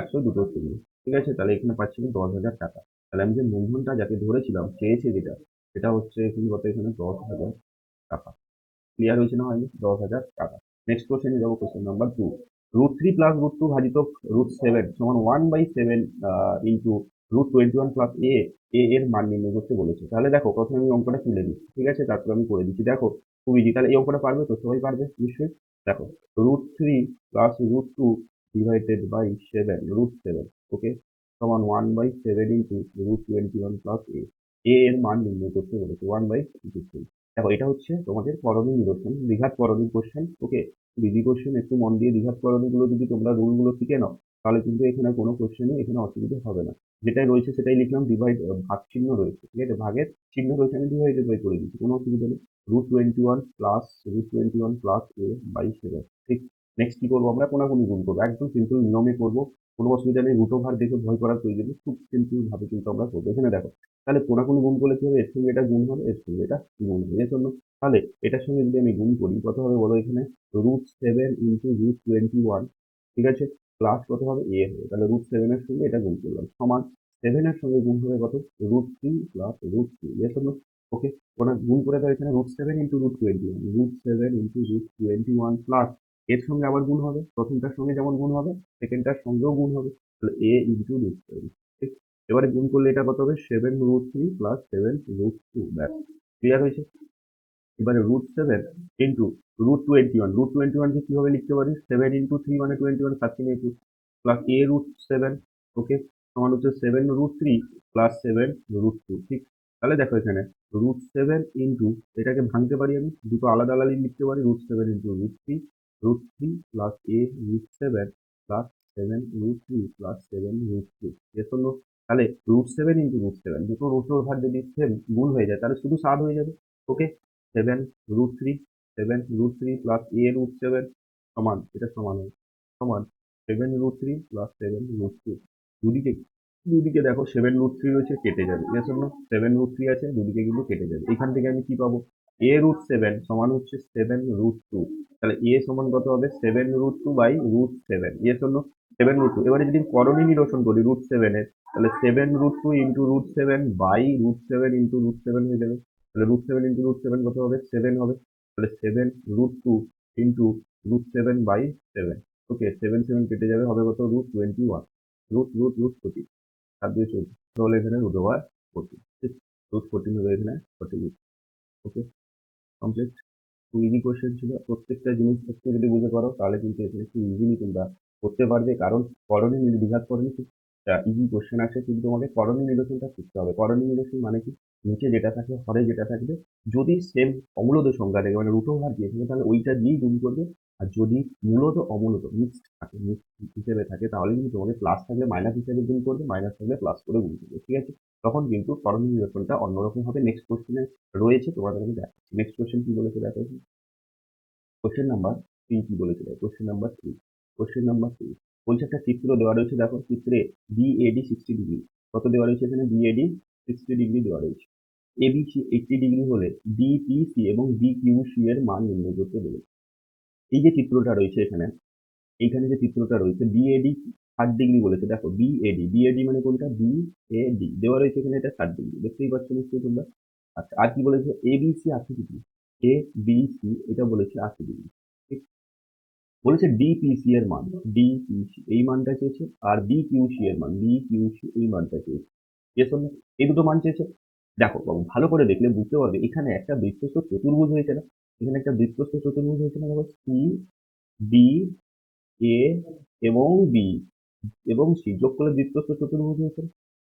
100 দুটো শূন্য, ঠিক আছে। তাহলে এখানে পাচ্ছি আমি 10,000 টাকা। তাহলে আমি যে মূলধনটা যাকে ধরেছিলাম, চেয়েছে যেটা, সেটা হচ্ছে এখানে কত? এখানে 10,000 টাকা। ক্লিয়ার হয়েছে না হয়নি? 10,000 টাকা। নেক্সট কোশ্চেনে যাবো, কোশ্চেন নাম্বার 2। √3 প্লাস √2 ভাজিত √7 সমান 1/7 ইন্টু √21 প্লাস এ এর মান নির্ণয় করতে বলেছে। তাহলে দেখো প্রথমে আমি অঙ্কটা তুলে দিচ্ছি, ঠিক আছে, তারপর আমি করে দিচ্ছি। দেখো খুব ইজি। তাহলে এই অঙ্কটা পারবে তো? সবাই পারবে নিশ্চয়ই। দেখো, √3 প্লাস √2 ডিভাইডেড বাই 7, √7, ওকে, সমান 1/7 ইন্টু √21 প্লাস এর মান নির্ণয় করতে বলেছে, 1/2। দেখো এটা হচ্ছে তোমাদের করণীয় নিরসন, দ্বিঘাত করণীয় কোশ্চেন, ওকে। ইজি কোশ্চেন, একটু মন দিয়ে দ্বিঘাত করণীয়গুলো যদি তোমরা রুলগুলো শিখে নাও, তাহলে কিন্তু এখানে কোনো কোশ্চেনই এখানে অসুবিধা হবে না। যেটাই রয়েছে সেটাই লিখলাম, ডিভাইড, ভাগ চিহ্ন রয়েছে, ঠিক আছে, ভাগের চিহ্ন রয়েছে, আমি ডিভাইডেড বাই করে দিচ্ছি, কোনো অসুবিধা নেই। √21 ঠিক। নেক্সট কি করবো আমরা? কোনাকুনি গুণ করবো, একদম সিম্পল নিয়মে করবো, কোনো অসুবিধা নেই। রুট ওভার দেখে ভয় করার প্রয়োজন নেই, খুব সিম্পল ভাবে কিন্তু আমরা করবো। এখানে দেখো, তাহলে কোনাকুনি গুণ করলে কি হবে? এর সঙ্গে এটা গুণ হবে, এর সঙ্গে এটা গুণ হবে, এর জন্য। তাহলে এটার সঙ্গে যদি আমি গুণ করি, কত হবে বলো এখানে? √7 ইন্টু √21, ঠিক আছে, প্লাস কত হবে? হবে। তাহলে √7 এর সঙ্গে এটা গুণ করলাম, সমান 7 এর সঙ্গে গুণ হবে কত? √3 প্লাস √2, এর জন্য। ওকে। ওটা গুণ করে দাও এখানে, √7 ইন্টু √21, √7 ইন্টু √21 প্লাস এর সঙ্গে আবার গুণ হবে, প্রথমটার সঙ্গে যেমন গুণ হবে সেকেন্ডটার সঙ্গেও গুণ হবে, তাহলে ইন্টু √7, ঠিক। এবারে গুণ করলে এটা কত হবে? 7√3 প্লাস 7√2, ব্যাস, ক্লিয়ার হয়েছে। এবারে √7 ইন্টু √21, √21 কে কিভাবে লিখতে পারি? 7 × 3 মানে 21, 13 প্লাস √7, ওকে, সমান হচ্ছে 7√3 প্লাস 7√2, ঠিক। তাহলে দেখো এখানে √7 ইন্টু, এটাকে ভাঙতে পারি আমি, দুটো আলাদা আলাদা লিখতে পারি, √7 ইন্টু √3 প্লাস √7 প্লাস 7√3 প্লাস 7√2, এর জন্য। তাহলে √7 × √7 দুটো রুট ওভার যদি সেম গুণ হয়ে যায় তাহলে শুধু 7 হয়ে যাবে। ওকে, 7√3 7√3 প্লাস a√7 সমান, এটা সমান হবে সমান 7√3 প্লাস 7√2। দুদিকে দুদিকে দেখো 7√3 রয়েছে, কেটে যাবে, এর জন্য 7√3 আছে, দুদিকে কিন্তু কেটে যাবে। এখান থেকে আমি কি পাবো, a√7 সমান হচ্ছে 7√2। তাহলে a সমান কত হবে, 7√2/√7, এর জন্য 7√2। এবারে যদি করণী নিরসন করি √7 এর, তাহলে 7√2 ইন্টু √7/√7 ইন্টু √7 হয়ে যাবে। তাহলে √7 ইন্টু √7 কত হবে, 7 হবে। তাহলে 7√2 ইন্টু √7/7। ওকে, 7 কেটে যাবে, হবে কত, √21। √14 আর দিয়ে চলছে, তাহলে এখানে √14, ঠিক, √14 হবে এখানে 40। ওকে, কমপ্লিট। খুব ইজি কোশ্চেন ছিল, প্রত্যেকটা জিনিস একটু যদি বুঝে পারো তাহলে কিন্তু এখানে একটু ইজিলি তোমরা করতে পারবে, কারণ দ্বিঘাত করণী খুব ইজি কোশ্চেন আছে, কিন্তু তোমাকে করণী নিরসনটা শিখতে হবে। করণী নিরসন মানে কি, নিচে যেটা থাকে, হরে যেটা থাকবে, যদি সেম অমূলদ সংখ্যা থাকে মানে রুট ওভার দিয়ে থাকে তাহলে ওইটা দিয়েই গুণ করবে। আর যদি মূলত অমূলত মিক্সড থাকে, মিক্সড হিসেবে থাকে, তাহলে কিন্তু তোমাকে প্লাস থাকলে মাইনাস হিসেবে গুণ করবে, মাইনাস থাকলে প্লাস করে গুণ করবে, ঠিক আছে। তখন কিন্তু করণী নিরসনটা অন্যরকম হবে। নেক্সট কোশ্চেনে রয়েছে, তোমাদের আমি দেখাচ্ছি। নেক্সট কোশ্চেন কি বলেছে দেখো, কোশ্চেন নাম্বার 3 কি বলেছিল, কোশ্চেন নাম্বার 3 বলছে একটা চিত্র দেওয়া রয়েছে, দেখো চিত্রে বিএডি 60 ডিগ্রি, কত দেওয়া রয়েছে এখানে, বিএডি 60 ডিগ্রি দেওয়া রয়েছে, এবিসি 80 ডিগ্রি হলে ডিপিসি এবং ডিকিউসি এর মান নির্ণয় করতে বলেছে। এই যে চিত্রটা রয়েছে এখানে, এইখানে যে চিত্রটা রয়েছে, বিএডি 60 ডিগ্রি বলেছে, দেখো বিএডি, বিএডি মানে কোনটা, বিএডি দেওয়া রয়েছে এখানে, এটা 60 ডিগ্রি, দেখতেই পাচ্ছ নিশ্চয়ই তোমরা। আচ্ছা, আর কি বলেছে, ABC 80 degree, A B C এটা বলেছে 80 ডিগ্রি, ঠিক। বলেছে ডিপিসি এর মান, ডিপিসি এই মানটা চেয়েছে, আর বিকিউসি এর মান, বিকিউসি এই মানটা চেয়েছে। এর জন্য এই দুটো মান চেয়েছে। দেখো বাবু, ভালো করে দেখলে বুঝতে পারবে, এখানে একটা বৃত্তস্থ চতুর্ভুজ হয়েছে না, এখানে একটা বৃত্তস্থ চতুর্ভুজ হয়েছে না, দেখো সি ডি এ এবং বি এবং সি যোগ করলে বৃত্তস্থ চতুর্ভুজ হয়েছে,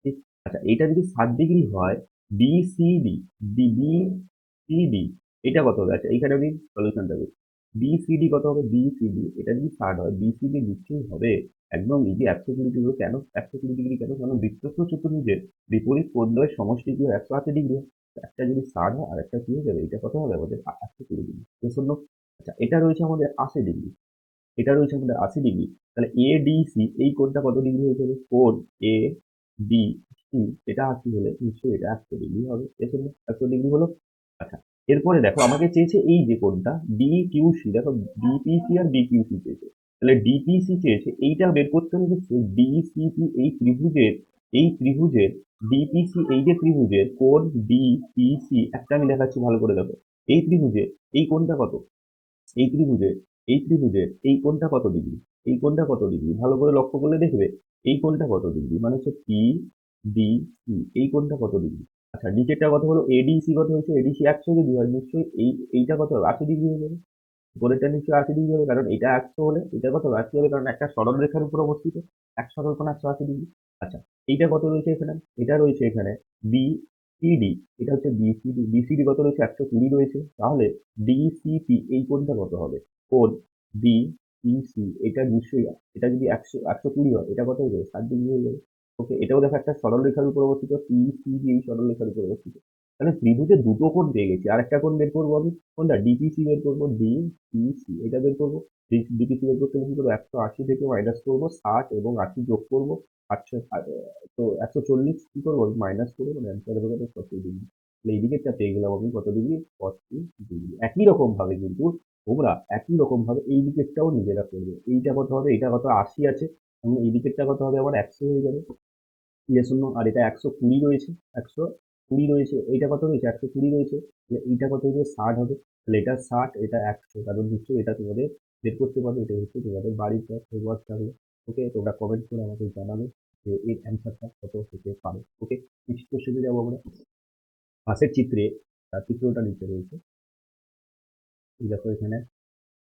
ঠিক। আচ্ছা, এটা যদি 60 ডিগ্রি হয়, বিসিডি, বিসিডি এটা কত হবে, আচ্ছা এইখানে আমি সলিউশনটা দিই। বিসিডি কত হবে, বিসিডি এটা যদি 60 হয়, বিসিডি নিশ্চয়ই হবে একদম ইজি 120 ডিগ্রি। কেন 120 ডিগ্রি, কেন, কারণ বৃত্তস্থ চতুর্ভুজের বিপরীত কোণদ্বয়ের সমষ্টি কি হয়, 180 ডিগ্রি। একটা যদি 60 হয় আর একটা কি হয়ে যাবে, এটা কত হবে আমাদের, 120 ডিগ্রি, এর জন্য। আচ্ছা, এটা রয়েছে আমাদের 80 ডিগ্রি, এটা রয়েছে আমাদের 80 ডিগ্রি। তাহলে এ ডি সি এই কোণটা কত ডিগ্রি হয়ে যাবে, কোণ এ ডি সি এটা 80 হলে নিশ্চয়ই এটা 100 ডিগ্রি হবে, এর জন্য 100 ডিগ্রি হলো। আচ্ছা, এরপরে দেখো আমাকে চেয়েছে এই যে কোণটা ডি কিউ সি, দেখো ডিপিসি আর ডিকিউসি চেয়েছে, তাহলে ডিপিসি চেয়েছে, এইটা বের করতে হবে হচ্ছে ডিসিপি এই ত্রিভুজের ডিপিসি এই যে ত্রিভুজের কোণ ডিপিসি, একটা আমি দেখাচ্ছি ভালো করে দেখো, এই ত্রিভুজের এই কোণটা কত, এই ত্রিভুজের এই কোণটা কত ডিগ্রি, এই কোণটা কত ডিগ্রি, ভালো করে লক্ষ্য করলে দেখবে এই কোণটা কত ডিগ্রি, মানে হচ্ছে পি ডি সি, এই কোণটা কত ডিগ্রি। আচ্ছা, নিচেরটা কত হলো, এডিসি কত হয়েছে, এডিসি 100 যদি হয় নিশ্চয়ই এইটা কত হবে, 80 ডিগ্রি হয়ে যাবে। উপরেরটা নিশ্চয়ই 80 ডিগ্রি হবে, কারণ এটা 100 হলে এটা কত 80 হবে, কারণ একটা সরল রেখার উপর অবস্থিত, এক সরল কোণ 180 ডিগ্রি। আচ্ছা, এইটা কত রয়েছে এখানে, এটা রয়েছে এখানে বি সিডি, এটা হচ্ছে বিসিডি, বিসিডি কত রয়েছে, 120 রয়েছে, তাহলে ডিসিপি এই কোণটা কত হবে, কোণ ডিসি এটা নিশ্চয়ই, এটা যদি 120 হয়, এটা কত হয়ে যাবে, 60 ডিগ্রি হয়ে যাবে। ওকে, এটাও দেখো একটা সরল রেখার উপর অবস্থিত, পিসিডি এই সরল রেখার উপর অবস্থিত। তাহলে ত্রিভুজে দুটো কোণ পেয়ে গেছি, আর একটা কোণ বের করবো আমি, কোনটা, ডিপিসি বের করবো, ডিপিসি এটা বের করবো। ডিপিসি বের করতে গেলে কি করবো, 180 থেকে মাইনাস করবো 60 এবং 80 যোগ করবো, 800 তো 140 কি করবো, মাইনাস করবো, মানে অ্যান্সার হবে কত, 40 ডিগ্রি। তাহলে এই দিকেরটা পেয়ে গেলাম আমি কত ডিগ্রি, 40 ডিগ্রি। একই রকম ভাবে কিন্তু তোমরা একই রকম ভাবে এই দিকেরটাও নিজেরা করবে। এইটা কত হবে, এটা কত 80 আছে, এবং এই দিকেরটা কত হবে, আবার 100 হয়ে যাবে, ইয়ে শূন্য, আর এটা 120 রয়েছে, 120 রয়েছে, এইটা কত রয়েছে, 120 রয়েছে, তাহলে এইটা কত হয়েছে, 60 হবে। তাহলে এটা 60, এটা 100, কারণ নিশ্চয়ই এটা তোমাদের বের করতে পারবে, এটা হচ্ছে তোমাদের বাড়ির কাজ, হোমওয়ার্ক থাকবে। ওকে, তোমরা কমেন্ট করে আমাকে জানাবে যে এর অ্যান্সারটা কত হতে পারে। ওকে, নেক্সট কোশ্চেনে যাবো আমরা। পাশের চিত্রে, তার চিত্রটা নিচে রয়েছে, এই দেখো এখানে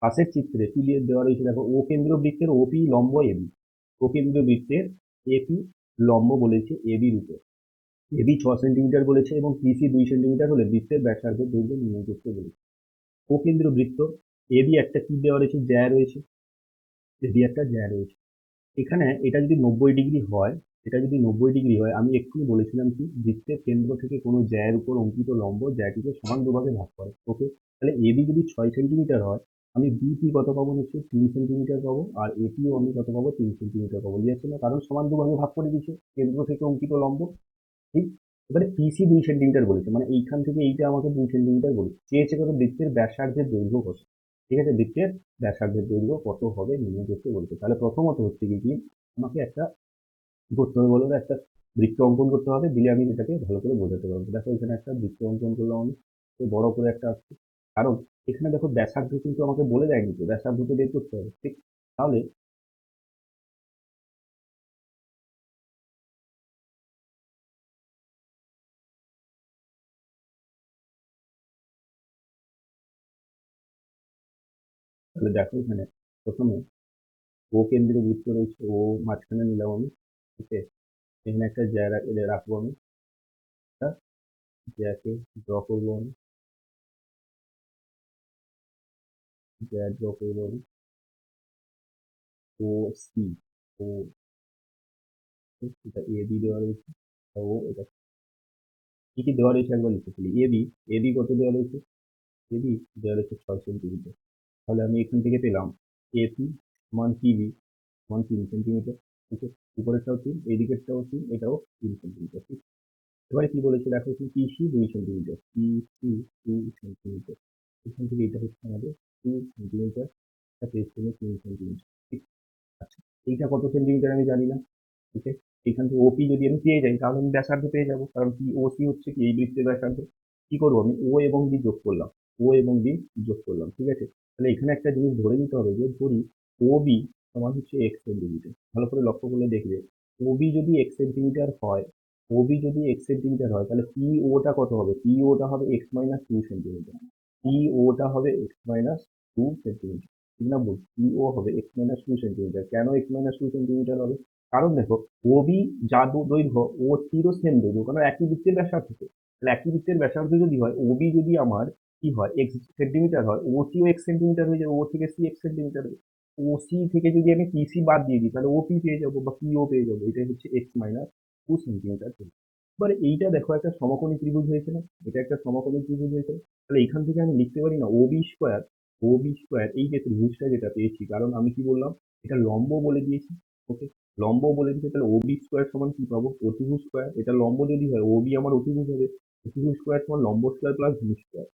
পাশের চিত্রে কি দিয়ে দেওয়া রয়েছে, দেখো ও কেন্দ্রীয় বৃত্তের ওপি লম্ব এবি, ও কেন্দ্রীয় বৃত্তের এপি লম্ব বলেছে এবির উপর, এবি 6 সেন্টিমিটার বলেছে এবং পিসি 2 সেন্টিমিটার হলে বৃত্তের ব্যাসার্ধের দৈর্ঘ্য নির্ণয় করতে বলেছে। কেন্দ্র বৃত্ত এবি একটা কি দেওয়া রয়েছে, জ্যা রয়েছে, এবি একটা জ্যা রয়েছে। এখানে এটা যদি 90 ডিগ্রি হয়, এটা যদি 90 ডিগ্রি হয়, আমি এক্ষুনি বলেছিলাম কি বৃত্তের কেন্দ্র থেকে কোনো জ্যায়ের উপর অঙ্কিত লম্ব জ্যাটিকে সমান দুভাগে ভাগ করে। ওকে, তাহলে এবি যদি 6 সেন্টিমিটার হয়, আমি বিপি কত পাবো, নিশ্চয়ই 3 সেন্টিমিটার পাবো, আর এপিও আমি কত পাবো, 3 সেন্টিমিটার পাবো। ইয়েস না, কারণ সমান দুভাগে ভাগ করে দিচ্ছে কেন্দ্র থেকে অঙ্কিত লম্ব। ঠিক, এবারে পিসি 2 সেন্টিমিটার বলেছে, মানে এইখান থেকে এইটা আমাকে 2 সেন্টিমিটার বলেছে। চেয়েছে কত, বৃত্তের ব্যাসার্ধের দৈর্ঘ্য কত। ঠিক আছে, বৃত্তের ব্যাসার্ধের দৈর্ঘ্য কত হবে নির্ণয় করতে বলছে। তাহলে প্রথমত হচ্ছে কি কি, আমাকে একটা কি করতে হবে বলো তো, একটা বৃত্ত অঙ্কন করতে হবে, দিলে আমি এটাকে ভালো করে বোঝাতে পারবো। দেখো এখানে একটা বৃত্ত অঙ্কন করলাম আমি, তো বড় করে একটা আসছে, কারণ এখানে দেখো ব্যাসার্ধ কিন্তু আমাকে বলে দেয়নি, তো ব্যাসার্ধকে বের করতে হবে। ঠিক, তাহলে তাহলে দেখো এখানে প্রথমে ও কেন্দ্রীয় বৃত্ত রয়েছে, ও মাঝখানে নিলাম আমি। ঠিক আছে, এখানে একটা জায়গা রাখবো আমি, একটা জ্যাকে ড্র করবো আমি, জ্যা ড্র করবো আমি, ও সি, ও, এটা এ বি দেওয়া রয়েছে, ও এটা কি কি দেওয়া রয়েছে একবার লিখে ফেলি। এবি, এবি কত দেওয়া রয়েছে, এবি দেওয়া রয়েছে 6 সেন্টিমিটার। তাহলে আমি এখান থেকে পেলাম এপি সমান পিবি সমান 3 সেন্টিমিটার। ঠিক আছে, উপরেরটাও 3, এই দিকেরটাও 3, এটাও 3 সেন্টিমিটার। ঠিক, এবারে কি বলেছে দেখো, কি পিসি 2 সেন্টিমিটার, পিসি 2 সেন্টিমিটার, এখান থেকে এটা হচ্ছে আমাদের 2 সেন্টিমিটার, এটা পেয়েছি আমি 3 সেন্টিমিটার। ঠিক, আচ্ছা, এইটা কত সেন্টিমিটার আমি জানি না। ঠিক আছে, এখান থেকে ওপি যদি আমি পেয়ে যাই, তাহলে আমি ব্যাসার্ধ পেয়ে যাবো, কারণ কি ওসি হচ্ছে কি এই বৃত্তের ব্যাসার্ধ। কি করবো, আমি ও এবং বি যোগ করলাম, ও এবং বি যোগ করলাম। ঠিক আছে, তাহলে এখানে একটা জিনিস ধরে নিতে হবে, যে ধরি ও বি সমান হচ্ছে 1 সেন্টিমিটার। ভালো করে লক্ষ্য করলে দেখবে, ওবি যদি 1 সেন্টিমিটার হয়, ওবি যদি 1 সেন্টিমিটার হয়, তাহলে পি ওটা কত হবে, পি ওটা হবে x-2 সেন্টিমিটার। পি ওটা হবে x-2 সেন্টিমিটার। ঠিক না, বল পি ও হবে x-2 সেন্টিমিটার। কেন x-2 সেন্টিমিটার হবে, কারণ দেখো ওবি যা দৈর্ঘ্য, ও টিরও সেম দৈর্ঘ্য, কারণ একই বৃত্তের ব্যাসার্ধ তো। তাহলে একই বৃত্তের ব্যাসার্ধ যদি হয়, ওবি যদি আমার কি হয়, 1 সেন্টিমিটার হয়, ও সিও 1 সেন্টিমিটার হয়ে যাবে, ও থেকে সি 1 সেন্টিমিটার হবে। ও সি থেকে যদি আমি পিসি বাদ দিয়ে দিই, তাহলে ওপি পেয়ে যাবো বা পিও পেয়ে যাবো। এটাই হচ্ছে x-2 সেন্টিমিটার। এবারে এইটা দেখো একটা সমকোণী ত্রিভুজ হয়েছে না, এটা একটা সমকোণী ত্রিভুজ হয়েছে। তাহলে এখান থেকে আমি লিখতে পারি না ও বি স্কোয়ার, এই যে ত্রিভুজটা যেটা পেয়েছি, কারণ আমি কি বললাম, এটা লম্ব বলে দিয়েছি। ওকে, লম্ব বলে দিয়েছে, তাহলে ও বি স্কোয়ার সমান কি পাবো, অতিভুজ স্কোয়ার। এটা লম্ব যদি হয়, ও বি আমার অতিভুজ হবে, অতিভুজ স্কোয়ার সমান লম্ব স্কোয়ার প্লাস ভূমি স্কোয়ার।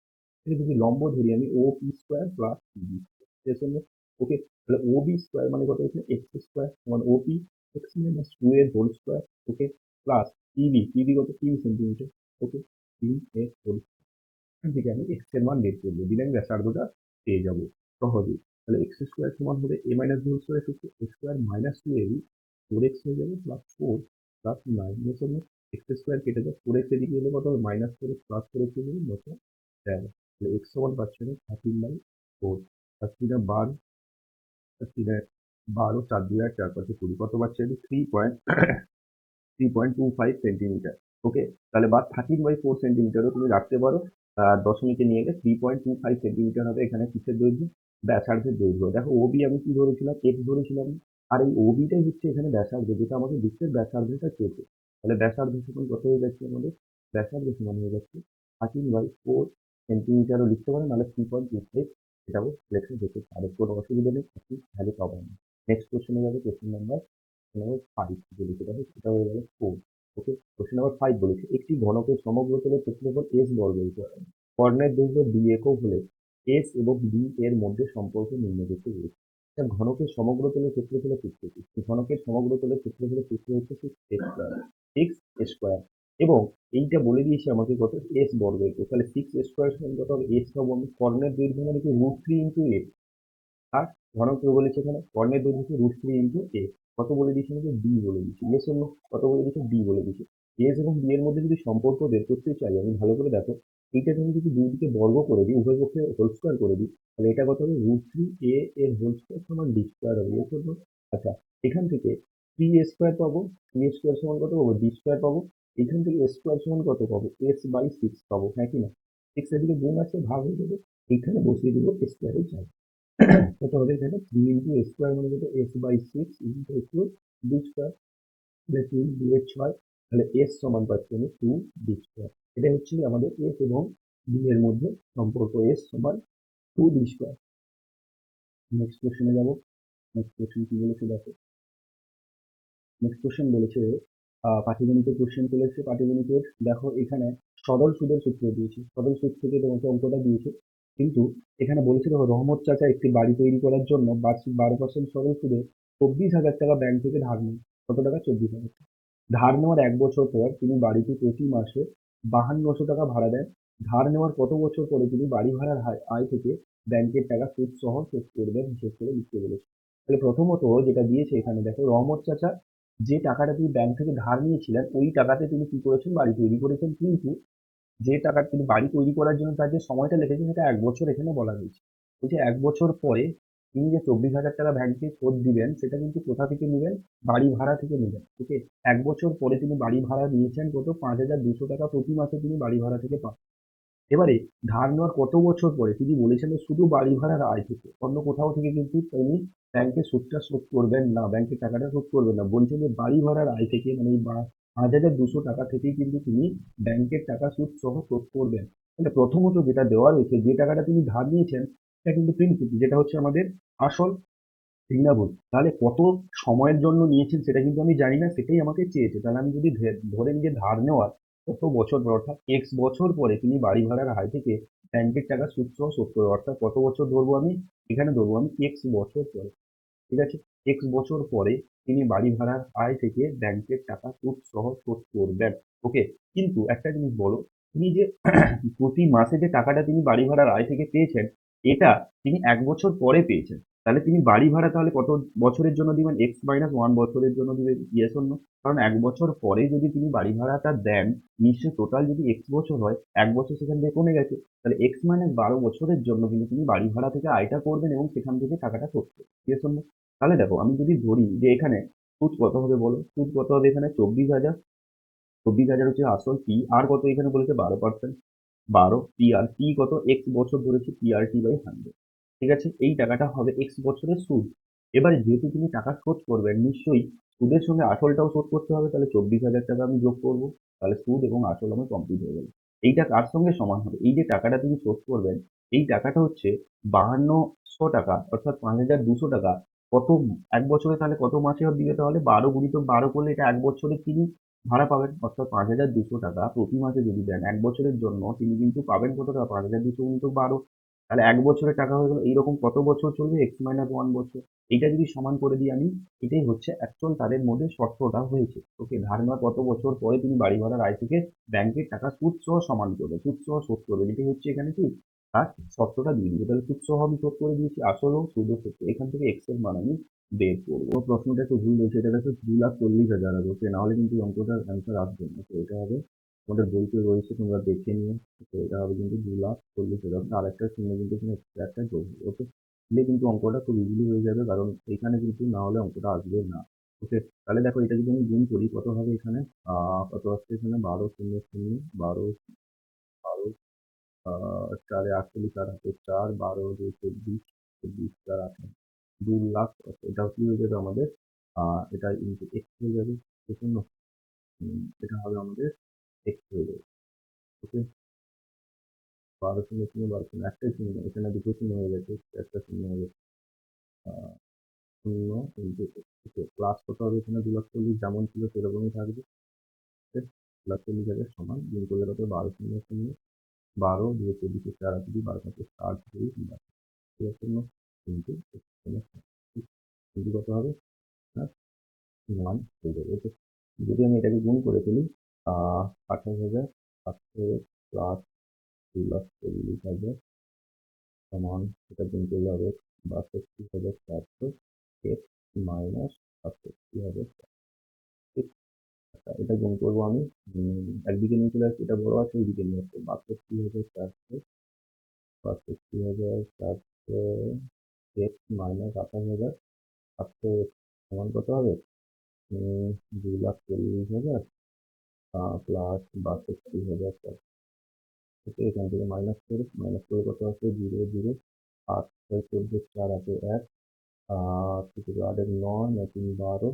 যদি লম্ব ধরি আমি, O P square plus B square. Okay, তাহলে ও বি স্কোয়ার মানে কত হচ্ছে, এক্স স্কোয়ার সমান ও পি x-2 এর হোল স্কোয়ার। ওকে, প্লাস পিবি কত, 3 সেন্টিমিটার। ওকে, 3 এর হোল, এখান থেকে আমি এক্স এর মান বের করবো, দিলে আমি ব্যাসার্ধটা পেয়ে যাবো সহজে। তাহলে এক্স স্কোয়ার সমান হবে A minus B whole square, x square minus 2ab, 4x হয়ে যাবে প্লাস 4 প্লাস 9 এর জন্য এক্স স্কোয়ার কেটে যায়, 4x এদিকে এলে কত হবে, -4x প্লাস 4x হয়ে যাবে 9। তাহলে এক্স সমান পাচ্ছি না 13/4, আর 3 12, 4 2 8 4 5 20, কত পাচ্ছি আমি, 3.25 সেন্টিমিটার। ওকে, তাহলে বা 13/4 সেন্টিমিটারও তুমি রাখতে পারো, দশমিকে নিয়ে এলে 3.25 সেন্টিমিটার হবে এখানে কিসের দৈর্ঘ্য, ব্যাসার্ধের দৈর্ঘ্য। দেখো ওবি আমি কি ধরেছিলাম, এক্স ধরেছিলাম, আর এই ওবিটাই হচ্ছে এখানে ব্যাসার্ধ, যেটা আমাদের বৃত্তের ব্যাসার্ধটা চেয়েছে। তাহলে ব্যাসার্ধ সমান কত হয়ে যাচ্ছে আমাদের, ব্যাসার্ধ সমান হয়ে যাচ্ছে 13/4 সেন্টিমিটারও লিখতে পারো, নাহলে 3.25 এটাও লেখা যেতে পারে, কোনো অসুবিধা নেই, আপনি ভ্যালু পাবেন। নেক্সট কোশ্চেনে যাবে, কোশ্চেন নাম্বার 5 বলেছে, দেখো এটা হয়ে গেল 4। ওকে, কোশ্চেন নাম্বার 5 বলেছে, একটি ঘনকের সমগ্র তলের ক্ষেত্রফল এস বর্গ হিসাবে কর্ণের দৈর্ঘ্য ডি একক হলে এস এবং ডি এর মধ্যে সম্পর্ক নির্ণয় করতে বলেছে। একটা ঘনকের সমগ্র তলের ক্ষেত্রফলের সূত্র কি, ঘনকের সমগ্র তলের ক্ষেত্রফলের সূত্র হচ্ছে 6 এবং এইটা বলে দিয়েছে আমাকে কত, এস বর্গ একক। তাহলে 6 স্কোয়ার সমান কত হবে, এস পাবো আমি, কর্ণের দৈর্ঘ্য মানে কি √3 ইন্টু এ, আর ঘনক বলেছে এখানে কর্ণের দৈর্ঘ্য হচ্ছে √3 ইন্টু এ। কত বলে দিয়েছি আমাকে, বি বলে দিয়েছি, এস অন্য কত বলে দিয়েছে, বি বলে দিয়েছে। এস এবং বি এর মধ্যে যদি সম্পর্ক বের করতে চাই, আমি ভালো করে দেখো, এইটাকে আমি যদি দুই দিকে বর্গ করে দিই, উভয় পক্ষে হোল স্কোয়ার করে দিই, তাহলে এটা কত হবে, √3 এ এর হোল স্কোয়ার সমান ডি স্কোয়ার হবে, এস অন্য। আচ্ছা, এখান থেকে 3 স্কোয়ার পাবো, 3 স্কোয়ার সমান কত পাবো, ডি স্কোয়ার পাবো। এখান থেকে স্কোয়ার সমান কত পাবো, s/6 পাবো, হ্যাঁ কি না, 6 এদিকে গুণ আছে, ভাগ হয়ে যাবে, এইখানে বসিয়ে দিব স্কোয়ারের জায়গায়। কত হবে এখানে, 3 ইন্টু স্কোয়ার মানে কত, s/6 ইন্টু ডি স্কোয়ার। তাহলে 3 2 এর 6, তাহলে এস সমান পাচ্ছি আমি 2d²। এটাই হচ্ছে আমাদের এস এবং ডি এর মধ্যে সম্পর্ক, এস সমান 2d²। নেক্সট কোশ্চেনে যাবো। নেক্সট কোশ্চেন কি বলেছে দেখো। নেক্সট কোশ্চেন বলেছে পাটিগণিতের কোশ্চেন চলেছে। পাটিগণিতের দেখো এখানে সরল সুদের সূত্র দিয়েছে, সরল সুদ থেকে তোমাকে অঙ্কটা দিয়েছে। কিন্তু এখানে বলেছে দেখো, রহমত চাচা একটি বাড়ি তৈরি করার জন্য বার্ষিক 12% সরল সুদে 24,000 টাকা ব্যাংক থেকে ধার নেন। কত টাকা? 24,000 টাকা। ধার নেওয়ার 1 বছর পর তিনি বাড়িতে প্রতি মাসে 5200 টাকা ভাড়া দেন। ধার নেওয়ার কত বছর পরে তিনি বাড়ি ভাড়ার আয় থেকে ব্যাংকের টাকা সুদ সহ শোধ করবেন, হিসেব করে লিখতে বলেছে। তাহলে প্রথমত যেটা দিয়েছে এখানে দেখো, রহমত চাচা যে টাকাটা তিনি ব্যাংক থেকে ধার নিয়েছিলেন ওই টাকাতে তিনি কি করেছেন? বাড়ি তৈরি করেছেন। কিন্তু যে টাকা তিনি বাড়ি তৈরি করার জন্য তার যে সময়টা লেগেছে সেটা 1 বছর এখানে বলা হয়েছে। বলছে 1 বছর পরে তিনি যে 24,000 টাকা ব্যাংকে শোধ দিবেন সেটা কিন্তু কোথা থেকে নেবেন? বাড়ি ভাড়া থেকে নেবেন। ওকে, 1 বছর পরে তিনি বাড়ি ভাড়া নিয়েছেন কত? 5,200 টাকা প্রতি মাসে তিনি বাড়ি ভাড়া থেকে পান। এবারে ধার নেওয়ার কত বছর পরে তিনি বলেছেন যে শুধু বাড়ি ভাড়ার আয় থেকে, অন্য কোথাও থেকে কিন্তু তিনি ব্যাংকে সুদটা শোধ করবেন না, ব্যাংকের টাকাটা শোধ করবেন না। বলছেন যে বাড়ি ভাড়ার আয় থেকে, মানে এই 5,200 টাকা থেকেই কিন্তু তিনি ব্যাংকের টাকা সুদ সহ শোধ করবেন। তাহলে প্রথমত যেটা দেওয়া রয়েছে, যে টাকাটা তিনি ধার নিয়েছেন সেটা কিন্তু প্রিন্সিপাল, যেটা হচ্ছে আমাদের আসল, ঠিক না ভুল? তাহলে কত সময়ের জন্য নিয়েছেন সেটা কিন্তু আমি জানি না, সেটাই আমাকে চেয়েছে। তাহলে আমি যদি ধরে নিই যে ধার নেওয়ার কত বছর পর, অর্থাৎ এক্স বছর পরে তিনি বাড়ি ভাড়ার আয় থেকে ব্যাংকের টাকা সুদ সহ শোধ করবে। অর্থাৎ কত বছর ধরবো আমি? এখানে ধরবো আমি এক্স বছর পরে। ঠিক আছে, এক্স বছর পরে তিনি বাড়ি ভাড়ার আয় থেকে ব্যাংকের টাকা সুদ সহ শোধ করবেন। ওকে, কিন্তু একটা জিনিস বলো, তিনি যে প্রতি মাসে যে টাকাটা তিনি বাড়ি ভাড়ার আয় থেকে পেয়েছেন, এটা তিনি 1 বছর পরে পেয়েছেন। তাহলে তিনি বাড়ি ভাড়া তাহলে কত বছরের জন্য দিবেন? x-1 বছরের জন্য দিবেন। Yes or no? কারণ 1 বছর পরে যদি তিনি বাড়ি ভাড়াটা দেন, নিশ্চয়ই টোটাল যদি এক্স বছর হয়, 1 বছর সেখান থেকে কমে গেছে। তাহলে x-12 বছরের জন্য কিন্তু তিনি বাড়ি ভাড়া থেকে আয়টা করবেন এবং সেখান থেকে টাকাটা শোধ করবেন। Yes or no? তাহলে দেখো, আমি যদি ধরি যে এখানে সুদ কত হবে বলো, সুদ কত হবে এখানে? 24,000। 24,000 হচ্ছে আসল, পি আর কত এখানে বলেছে? 12%। 12 পি আর টি কত? এক্স বছর ধরেছি, পি আর টি বাই 100। ঠিক আছে, এই টাকাটা হবে এক্স বছরের সুদ। এবারে যেহেতু তিনি টাকা শোধ করবেন, নিশ্চয়ই সুদের সঙ্গে আসলটাও শোধ করতে হবে। তাহলে 24,000 টাকা আমি যোগ করবো, তাহলে সুদ এবং আসল আমার কমপ্লিট হয়ে গেল। এইটা কার সঙ্গে সমান হবে? এই যে টাকাটা তিনি শোধ করবেন, এই টাকাটা হচ্ছে 5200 টাকা, অর্থাৎ 5,200 টাকা। কত 1 বছরে তাহলে কত মাসে দিবে? তাহলে 12 × 12 করলে এটা 1 বছরে তিনি ভাড়া পাবেন। অর্থাৎ 5,200 টাকা প্রতি মাসে যদি দেন 1 বছরের জন্য, তিনি কিন্তু পাবেন কত টাকা? 5,200 × 12। তাহলে 1 বছরের টাকা হয়ে গেল। এইরকম কত বছর চলবে? x-1 বছর। এটা যদি সমান করে দিই আমি, এটাই হচ্ছে অ্যাকচুয়াল তাদের মধ্যে শর্তটা হয়েছে। ওকে, ধার নেওয়ার কত বছর পরে তিনি বাড়ি ভাড়ার আয় থেকে ব্যাংকের টাকা সুদ সহ সমান করবে, সুদ সহ শোধ করবে। এটাই হচ্ছে এখানে কি তার শর্তটা দিয়ে দিবে। তাহলে সুদ সহ আমি শোধ করে দিয়েছি, আসলেও সুদও শোধ করে। এখান থেকে এক্স এর মান আমি বের করবো। প্রশ্নটা একটু ভুল রয়েছে, এটা হচ্ছে 2,40,000 হবে। ওকে, না হলে কিন্তু এই অঙ্কটার অ্যান্সার আসবে না। তো এটা হবে, আমাদের বইতে রয়েছে, তোমরা দেখে নিও। তো এটা হবে কিন্তু 2,40,000। আর একটা শূন্য কিন্তু এখানে extra একটা যোগ হবে। ওকে, দিলে কিন্তু অঙ্কটা খুব ইজিলি হয়ে যাবে, কারণ এখানে কিন্তু না হলে অঙ্কটা আসবে না। ওকে, তাহলে দেখো এটা যদি আমি গুণ করি কত হবে এখানে? কত আসছে এখানে? 12 0 0, 12 12 4 48, 4 হাতে 4, 12 2 24, 24 4 28, 2,00,000। এটা কি হয়ে যাবে আমাদের? এটা ইন্টু এক্স হয়ে যাবে। দেখুন, এটা হবে আমাদের এক্স হয়ে যাবে। ওকে, 12 0 0, 12 0, একটাই শূন্য, এখানে দুটো শূন্য হয়ে গেছে, একটা শূন্য হয়ে গেছে। আহ, শূন্য ইন্টু এক্স, প্লাস কত হবে এখানে? 2,40,000 যেমন ছিল সেরকমই থাকবে। 2,40,000 সমান গুণ করলে কত? 12 0 0, 12 2 24, 4 আছে, 12 5 60, 2 শূন্য ইন্টু ইন্টু কত হবে? না, 1 হয়ে যাবে। ওকে, যদি আমি এটাকে গুণ করে ফেলি, 28,700 প্লাস 2,40,000 সমান, এটা গুণ করলে হবে 62,400 এক্স মাইনাস 62,000। ঠিক, আচ্ছা, এটা গুণ করবো আমি। একদিকে নিয়ে চলে আসছি, এটা বড় আছে, ওইদিকে নিয়ে আসছে। 62,400, 62,400 এক্স মাইনাস 28,700 সমান কত হবে? 2,40,000 প্লাস 62,400। ওকে, এখান থেকে মাইনাস করে কত আছে? 0 0, 8 6 14, 4 আছে 1, 8 9 9 3 12,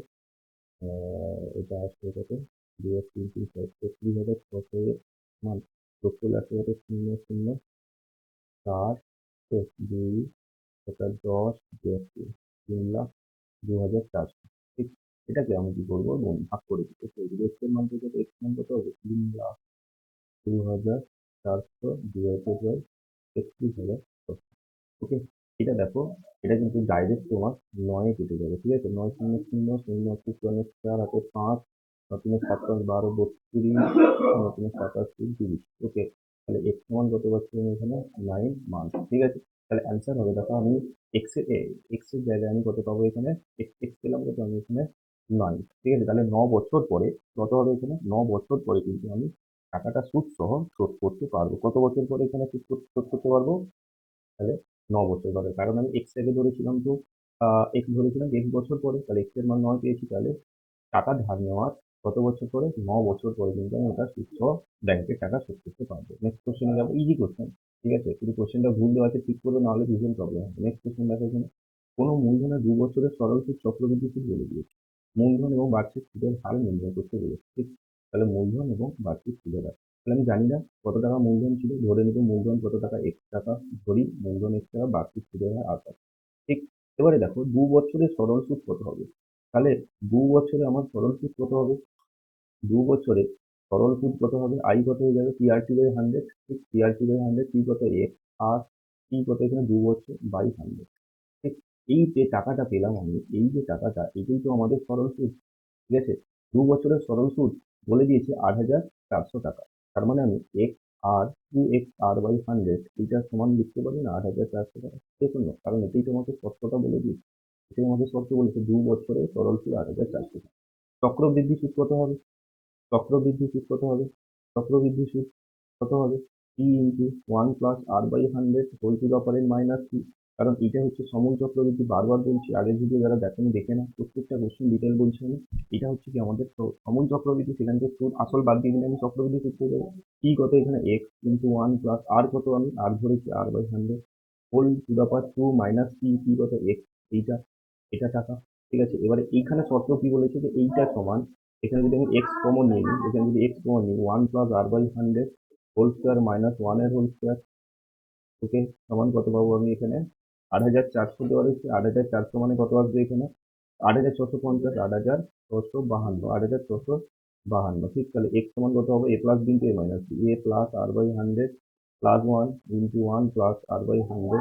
এটা আসবে কত ২৩,৩৬,৬০০ এর মান যোগ করলে আসবে কত ০,০০,৪ 2 এটা 10 2 3,02,400। ঠিক এটাকে আমি কি করবো ভাগ করে দিতে চাই যদি এক্স এর মান থেকে এক্স মান কত হবে 3,02,400 ডিভাইডেড বাই 31,000। ওকে, এটা দেখো, এটা কিন্তু ডাইরেক্ট তোমার ৯ কেটে যাবে, ঠিক আছে? ৯ শূন্য শূন্য শূন্য হচ্ছে ৪ হাতে ৫, ৯ ৭ ৫ ১২ ৩২, ৯ ৭ ৮ ৩০। ওকে, তাহলে এক্স সমান কত পাচ্ছি আমি এখানে 9 মান, ঠিক আছে? তাহলে অ্যান্সার হবে, দেখো আমি এক্স এর জায়গায় আমি কত পাবো এখানে, এক্স পেলাম কত আমি এখানে 9, ঠিক আছে? তাহলে ৯ বছর পরে কত হবে এখানে, ৯ বছর পরে কিন্তু আমি টাকাটা সুদ সহ শোধ করতে পারবো। কত বছর পরে এখানে শোধ করতে পারবো? তাহলে ৯ বছর পরে, কারণ আমি এক্স টাকে ধরেছিলাম তো এক্স ধরেছিলাম ১ বছর পরে, তাহলে এক্স এর মান ৯ পেয়েছি, তাহলে টাকা ধার নেওয়ার কত বছর পরে, ৯ বছর পরে কিন্তু আমি ওটা সুদ সহ ব্যাংকের টাকা শোধ করতে পারবো। নেক্সট কোশ্চেনে যাবো, ইজি কোশ্চেন, ঠিক আছে? শুধু কোশ্চেনটা ভুল দেওয়া আছে, ঠিক করবে, নাহলে ভীষণ প্রবলেম হবে। নেক্সট কোশ্চেন দেখো এখানে, কোনো মূলধনের ২ বছরের সরল সুদ চক্রবৃদ্ধি সুদ বলে দিয়েছে, মূলধন এবং বার্ষিক সুদের হার নির্ণয় করতে বলেছে, ঠিক? তাহলে মূলধন এবং বার্ষিক সুদের হার, তাহলে আমি জানি না কত টাকা মূলধন ছিল, ধরে নিব মূলধন কত টাকা, এক্স টাকা ধরি, মূলধন এক্স টাকা, বার্ষিক সুদের হার আর টাকা, ঠিক? এবারে দেখো ২ বছরের সরল সুদ কত হবে, তাহলে ২ বছরে আমার সরল সুদ কত হবে, ২ বছরে সরল সুদ কত হবে, আই কত হয়ে যাবে টিআরটি বাই 100, ঠিক? টিআরটি বাই 100, টি কত এক্স, আর টি কত এখানে ২ বছর বাই 100, ঠিক? এই যে টাকাটা পেলাম আমি, এই যে টাকাটা, এটাই তো আমাদের সরল সুদ, ঠিক আছে? ২ বছরের সরল সুদ বলে দিয়েছে ৮,৪০০ টাকা। তার মানে আমি এক্স আর 2x/100 এটা সমান লিখতে পারি না ৮,৪০০ টাকা, দেখুন না, কারণ এটাই তোমাকে শর্তটা বলে দিয়েছে, এটাই আমাদের শর্ত বলেছে ২ বছরের সরল সুদ ৮,৪০০ টাকা। চক্রবৃদ্ধি সুদ কত হবে, চক্রবৃদ্ধি সুদ কত হবে, চক্রবৃদ্ধি সুদ কত হবে, টি ইন্টু 1 + r/100 কারণ এটা হচ্ছে সমূল চক্রবৃদ্ধি, বারবার বলছি, আগের ভিডিও যারা দেখেনি দেখে না, প্রত্যেকটা কোশ্চেন ডিটেল বলছি আমি। এটা হচ্ছে কি আমাদের সমূল চক্রবৃদ্ধি, সেখান থেকে সুদ আসল বাদ দিয়ে দিলে আমি চক্রবৃদ্ধি সুদ পেয়ে যাবো। টি কত এখানে এক্স ইন্টু 1 + আর কত, আমি আর ধরেছি r/100 whole to the power 2 minus T কত এক্স, এইটা, এটা টাকা, ঠিক আছে? এবারে এইখানে শর্ত কি বলেছে যে এইটা সমান, এখানে যদি আমি এক্স কমন নিয়ে নিই, এখানে যদি এক্স কমন নিই 1 + r/100 হোল স্কোয়ার মাইনাস 1 এর হোল স্কোয়ার, ওকে, সমান কত পাবো আমি এখানে ৮,৪০০ দেওয়া রয়েছে, ৮,৪০০ মানে কত আসবে এখানে ৮,৬৫০, ৮,৬৫২, ৮,৬৫২, ঠিক? তাহলে এক্স সমান কত হবে, A plus B into A minus B, A plus r/100 plus 1 into 1 plus r/100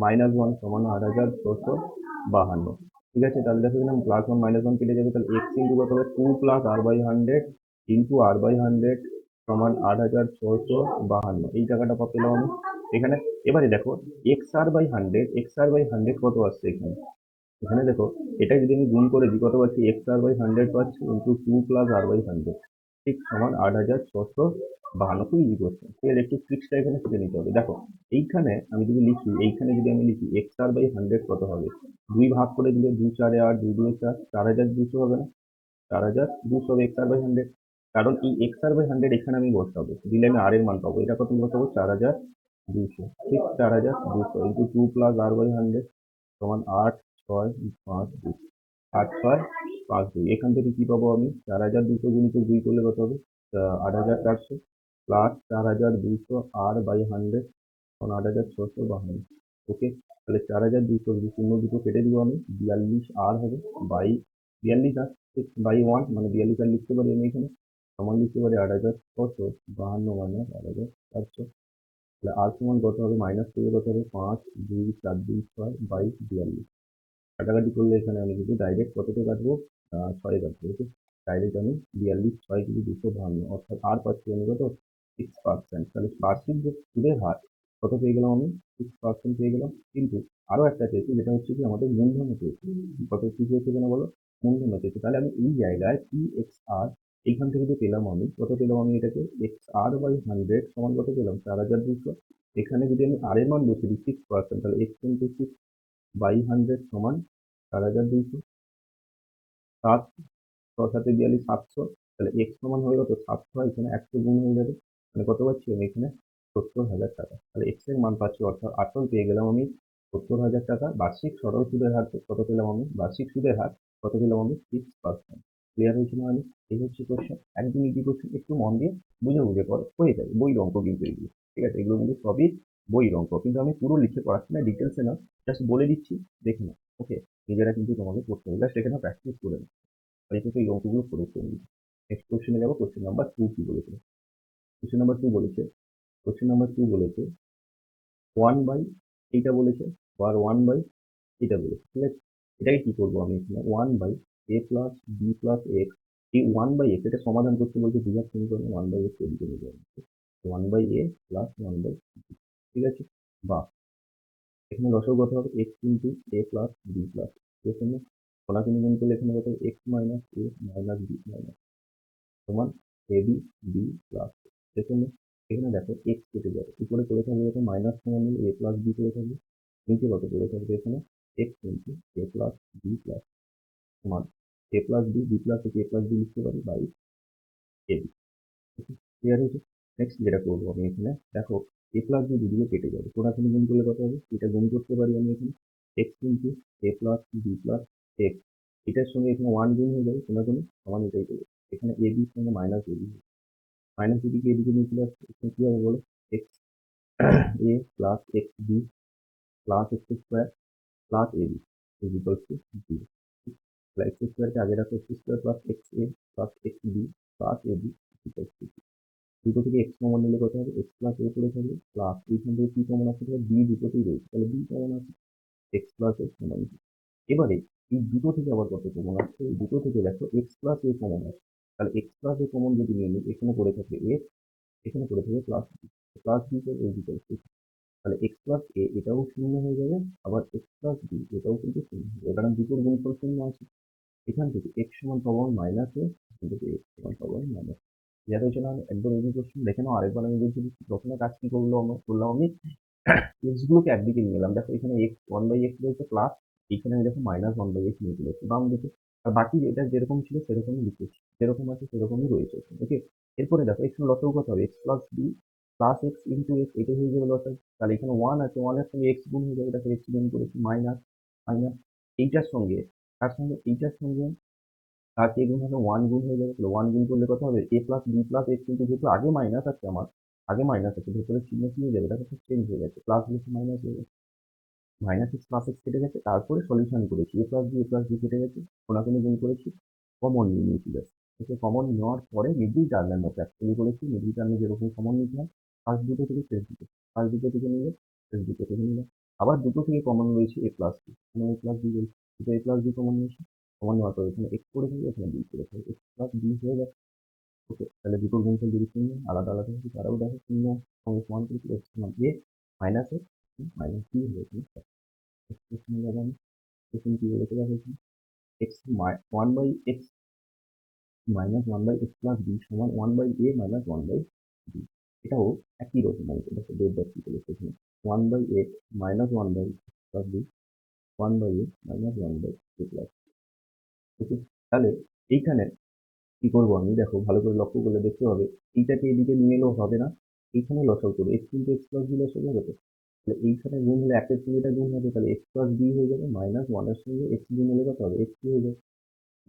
minus 1 সমান ৮,৬৫২, ঠিক আছে? তাহলে দেখো এখানে প্লাস 1 মাইনাস 1 কেটে যাবে, তাহলে এক্স ইন্টু কত হবে 2 প্লাস r/100 ইন্টু r/100 সমান ৮,৬৫২, এই টাকাটা পেলাম আমি এখানে। এবারে দেখো এক্স আর বাই 100 কত আসছে এখানে, এখানে দেখো, এটা যদি আমি গুণ করে দিই কত পাচ্ছি, x/100 পাচ্ছি ইন্টু 2 প্লাস r/100, ঠিক সমান ৮,৬৫২। খুব ইজি কোশ্চেন, ঠিক আছে? একটু ট্রিক্সটা এখানে শিখে নিতে হবে। দেখো এইখানে আমি যদি লিখি, এইখানে যদি আমি লিখি x/100 কত হবে, 2 ভাগ করে দিলে 2 4 8, 2 2 4, 4,200 হবে না, 4,200 হবে x/100, কারণ এই x/100 এখানে আমি বসাবো, দিলে আমি আর এর মান পাবো, এটা কত বসাবো 4,200, ঠিক? 4,200 ইন্টু 2 প্লাস r/100 সমান 8,6,5,2, 8,6,5,2, এখান থেকে কি পাবো আমি 4,200 গুণিত 2 করলে কত হবে 8,400 প্লাস 4,200 r/100 সমান 8,652, ওকে? তাহলে 4,200 শূন্য দুটো কেটে দিব আমি, 42 আর হবে বাই 42 আর, ঠিক? বাই 1 মানে 42 আর লিখতে পারি আমি এখানে, সমান লিখতে পারি 8,652 মাইনাস 8,400, তাহলে আর সমান কত হবে, মাইনাস করলে কত হবে 5 2 4 2 6 বাই 42, কাটাকাটি করলে এখানে আমি যদি ডাইরেক্ট কততে কাটবো 6 কাটবো, ওকে? ডাইরেক্ট আমি 42 6 কিন্তু 252, অর্থাৎ আর পাচ্ছি আমি কত 6%, তাহলে বার্ষিক যে সুদের হার কত পেয়ে গেলাম আমি 6% পেয়ে গেলাম। কিন্তু আরো একটা চেয়েছি, যেটা হচ্ছে কি আমাদের মূলধনে চেয়েছি, কত কি চেয়েছে কেন বলো, মূলধনে চেয়েছে, তাহলে আমি এই জায়গায় পি এক্স আর এইখান থেকে যে পেলাম আমি, কত পেলাম আমি এটাকে x/100 সমান কত পেলাম 4,200, এখানে যদি আমি আর এর মান বসিয়ে দিই 6%, তাহলে x ইন্টু 6/100 সমান 4,200, 7 6 7 42 700, তাহলে এক্স সমান হয়ে কত 700, এখানে 100 গুণ হয়ে যাবে, মানে কত পাচ্ছি আমি এখানে ৭০,০০০ টাকা। তাহলে এক্স এর মান পাচ্ছি, অর্থাৎ আসল পেয়ে গেলাম আমি ৭০,০০০ টাকা। বার্ষিক সরল সুদের হার কত পেলাম আমি, বার্ষিক সুদের হার কত পেলাম আমি 6%। ক্লিয়ার হয়েছে না? এই হচ্ছে কোশ্চেন, একদম ইজি কোশ্চেন, একটু মন দিয়ে বুঝে বুঝে করো, হয়ে যাবে। বইয়ের অঙ্ক কিন্তু এগুলো, ঠিক আছে? এগুলো কিন্তু সবই বইয়ের অঙ্ক, কিন্তু আমি পুরো লিখে পড়াচ্ছি না, ডিটেলসে না, জাস্ট বলে দিচ্ছি, দেখে নাও। ওকে, নিজেরা কিন্তু তোমাকে করতে হবে, জাস্ট এখানে প্র্যাকটিস করে নাও। আর কিন্তু এই অঙ্কগুলো করে ফেলবি। নেক্সট কোশ্চেনে যাবো। কোশ্চেন নাম্বার 2 কি বলেছে? কোশ্চেন নাম্বার 2 বলেছে, কোশ্চেন নাম্বার 2 বলেছে 1 বাই, এইটা বলেছে, আর 1 বাই এটা বলেছে, ঠিক আছে? এটাকে কি করবো আমি এখানে 1 by A plus B plus X, এই 1 বাই এক্স এটা সমাধান করতে বলছে দ্বিঘাত সমীকরণে 1 বাই এক্স এদিকে নিয়ে যাবে, 1 বাই এ প্লাস 1 বাই, ঠিক আছে? বা এখানে লসাগু কত হবে? এক্স ইন্টু এ প্লাস বি প্লাস, এখানে সরাসরি গুণ করলে এখানে কত? এক্স মাইনাস এ মাইনাস বি মাইনাস সমান এ বি বি প্লাস, এখানে এখানে দেখো এক্স কেটে যাবে, উপরে করে থাকবে এখানে মাইনাস সমান এ প্লাস বি করে থাকবে, নিচে কত করে থাকবে এখানে এক্স ইন্টু এ প্লাস বি প্লাস সমান এ প্লাস বি, বি প্লাস এ প্লাস বি লিখতে পারি বাই এ বি। ক্লিয়ার হয়েছে? নেক্সট যেটা করবো আমি এখানে দেখো, এ প্লাস বি দুদিকে কেটে যাবে, কোনাকুনি গুণ করলে কত হবে? এটা গুণ করতে পারি আমি এখানে এক্স ইন্টু এ প্লাস বি প্লাস এক্স, এটার সঙ্গে এখানে 1 গুণ হয়ে যাবে, কোনাকুনি সমান এটাই দেবে। এখানে এ বির সঙ্গে মাইনাস এ বি, মাইনাস এদিকে এদিকে নিয়ে চলে আসছে, এখানে কি হবে বলো? X A plus x B plus x square plus A B is equal to 0। X স্কোয়ারকে আগে রাখো, x square plus x A plus x B plus A B equal to, দুটো থেকে এক্স কমন নিলে কত হবে? এক্স প্লাস এ করে থাকবে প্লাস এইখান থেকে কি কমন আছে? বি দুটোতেই রয়েছে, তাহলে বি কমন আছে, এক্স প্লাস এক্স সমান। এবারে এই দুটো থেকে আবার কত কমন আসছে? এই দুটো থেকে দেখো এক্স প্লাস এ কমন আছে, তাহলে এক্স প্লাস এ কমন যদি নিয়ে নিই, এখানে করে থাকে এ, এখানে করে থাকে প্লাস বি, প্লাস বি এই ইকুয়াল টু, তাহলে এক্স প্লাস এ এটাও শূন্য হয়ে যাবে, আবার এক্স প্লাস বি এটাও কিন্তু শূন্য হয়ে যাবে, কারণ দুটোর গুণফল শূন্য আছে। এখান থেকে এক্স সমান পাবো মাইনাস এ, এখান থেকে এক্স সমান পাবো মাইনাস। ক্লিয়ার হয়েছে না? একদম ইজি কোশ্চেন, দেখে নাও আরেকবার আমি বলছি। প্রথমে কাজ কি করলাম আমি এক্স গুলোকে একদিকে নিয়ে এলাম, দেখো এখানে এক্স 1 বাই এক্স রয়েছে প্লাস, এখানে আমি দেখো মাইনাস 1 বাই এক্স নিয়ে চলে এসেছি বাম দিকে, আর বাকি এটা যেরকম ছিল সেরকমই লিখেছি, যেরকম আছে সেরকমই রয়েছে। ওকে, এরপরে দেখো এখানে লসাগু কত হবে? X plus B plus X into X, এটা হয়ে যাবে লসাগু, তাহলে এখানে 1 আছে, 1 এর সঙ্গে এক্স গুণ হয়ে যাবে, দেখো এক্স গুণ করেছি মাইনাস মাইনাস, এইটার সঙ্গে তার সঙ্গে এইটার সঙ্গে আর কে গুণ হবে? 1 গুণ হয়ে যাবে, তাহলে 1 গুণ করলে কত হবে? A plus B plus x, কিন্তু যেহেতু আগে মাইনাস আছে আমার, আগে মাইনাস আছে, ভেতরে চিহ্ন কি হয়ে যাবে? দেখো চেঞ্জ হয়ে গেছে, প্লাস বসে মাইনাস হয়ে গেছে, মাইনাস এক্স প্লাস এক্স কেটে গেছে, তারপরে সলিউশন করেছি, এ প্লাস বি কেটে গেছে, কোনাকুনি গুণ করেছি, কমন নিয়ে নিয়েছি জাস্ট। ওকে, কমন নেওয়ার পরে মিডিল টার্মের মতো অ্যাকচুয়ালি করেছি, মিডিল টার্মে যেরকম কমন নিতে হয়, ফার্স্ট দুটো থেকে শেষ দুটো, ফার্স্ট দুটো থেকে নিলে শেষ দুটো থেকে নিলে, আবার দুটো থেকে কমন রয়েছে এ প্লাস বি, এখানে এ প্লাস বি বলছি, দুটো এ প্লাস বি কমন নিয়েছি, কমন নেওয়ার পরে এখানে এক্স করে থাকবে, এখানে বি করে থাকবে, এক্স প্লাস বি হয়ে যাবে। ওকে, তাহলে দুটোর গুণফল যদি শূন্য আলাদা আলাদা হচ্ছে, তারাও দেখো শূন্য সঙ্গে সমান করেছি, এক্স সমান A minus X minus B হয়েছে। এক্সপ্রেশনে যাবো আমি, এখানে কি বলেছে দেখো, X 1 by x minus 1 by X plus B সমান 1 by A minus 1 by B, এটাও একই রকম অঙ্ক, দেখো ডেট ডট কি বলেছে এখানে 1 by x minus 1 by plus B, 1 by A minus 1 by A plus. Okay, তাহলে এইখানে কি করবো আমি, দেখো ভালো করে লক্ষ্য করলে দেখতে হবে, এইটাকে এদিকে নিয়ে এলেও হবে না, এইখানে লসাগু করবো, এক্স কিন্তু এক্স প্লাস বি লসাগু হবে তো, তাহলে এইখানে গুণ হলে একের সঙ্গে এটা গুণ হবে, তাহলে এক্স প্লাস বি হয়ে যাবে, মাইনাস ওয়ানের সঙ্গে এক্স গুণ হলে কত হবে? এক্স হয়ে যাবে,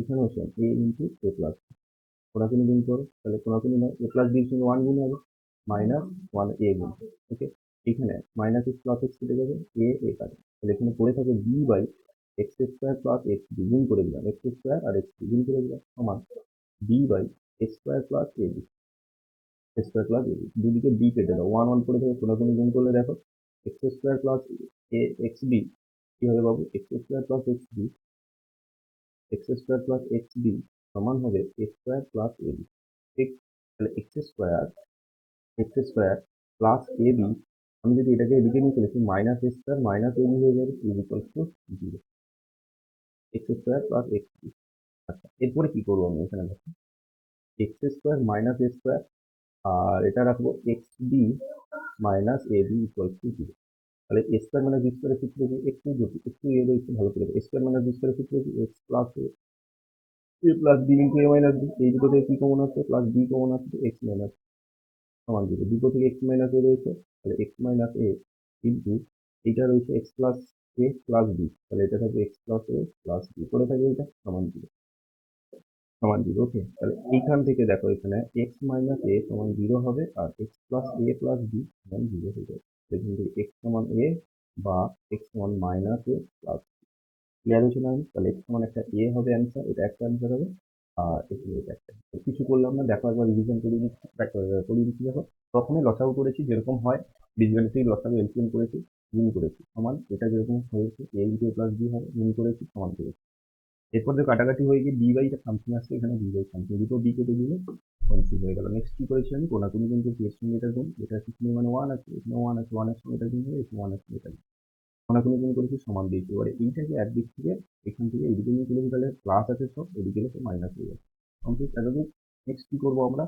এখানেও সেম এ ইন্টু এ প্লাস, কোনাকুনি গুণ করো, তাহলে কোনাকুনি নয়, এ প্লাস বির সঙ্গে 1 গুণ হবে, মাইনাস 1 এ গুণ। ওকে, এখানে মাইনাস এক্স প্লাস এক্স কেটে যাবে, এ কাটে, তাহলে এখানে পড়ে থাকে B by X square plus x B, গুণ করে দিলাম এক্স স্কোয়ার আর এক্স বি গুণ করে দিলাম, সমান B by X square plus A B, square plus A B, দুদিকে বি কেটে দাও, 1 1 করে দেবে, কোনাকুনি গুণ করলে দেখো X square plus A X B কি হবে বাবু? X square plus x B, X square plus x B সমান হবে X square plus A B, ঠিক? তাহলে X square plus A B, আমি যদি এটাকে এদিকে নিয়ে চলেছি, minus A square minus A B হয়ে যাবে, is equals to 0, X square plus x B. আচ্ছা, এরপরে কি করবো আমি এখানে দেখো, X square minus A square, আর এটা রাখবো X B minus A B equals to 0, তাহলে এ স্কোয়ার মাইনাস বি স্কোয়ারের সূত্র কি? একটু জটিল, একটু এ একটু ভালো করে, এ স্কোয়ার মাইনাস বি স্কোয়ারের সূত্র কি? X plus A plus B into A minus B, এই দুটো থেকে কি কমন আছে? প্লাস বি কমন আছে, এক্স মাইনাস সমান 0, দুটো থেকে এক্স মাইনাস এ রয়েছে, তাহলে এক্স মাইনাস এ ইন্টু এইটা রয়েছে এক্স প্লাস এ প্লাস বি, তাহলে এটা থাকবে এক্স প্লাস এ প্লাস বি, করে থাকবে এটা সমান 0, সমান 0। ওকে, তাহলে এইখান থেকে দেখো এখানে এক্স মাইনাস এ সমান 0 হবে আর এক্স প্লাস এ প্লাস বি সমান 0 হয়ে যাবে। এখান থেকে এক্স সমান এ বা এক্স সমান মাইনাস এ প্লাস, ক্লিয়ার হয়েছে না? তাহলে এক্স সমান একটা এ হবে অ্যান্সার, এটা একটা অ্যান্সার হবে। আর এখানে এটা একটা answer। কিছু করলাম না, দেখো একবার রিভিশন করে নিচ্ছি, করিয়ে নিচ্ছি। দেখো প্রথমে লসাগু করেছি যেরকম হয়, বীজগণিতিক লসাগু এলসিএম করেছি, গুণ করেছি সমান, এটা যেরকম হয়েছে এ ইন্টু এ প্লাস বি হবে, গুণ করেছি সমান করেছি। এরপর যে কাটাকাটি হয়ে গিয়ে ডি বাই সামথিং আসছে, এখানে ডি বাই সামথিং, দুটো বি কেটে দিলে কনসিভ হয়ে গেল। নেক্সট কি করেছি আমি, কোনাকুনি কিন্তু এর সঙ্গে এটা গুণ, এটা কিছু মানে ওয়ান আছে, এখানে ওয়ান আছে, ওয়ানের সঙ্গে এটা গুণ হবে, এখানে ওয়ানের সঙ্গে এটা গুণ। কোনাকুনি গুণ করেছি সমান দিয়েছি। এবারে এইটাকে একদিক থেকে এখান থেকে এইদিকে নিয়ে চলে তাহলে প্লাস আছে সব, এদিকে গেলে মাইনাস হয়ে যাবে। কমপ্লিট। এতদিন নেক্সট কি করবো আমরা,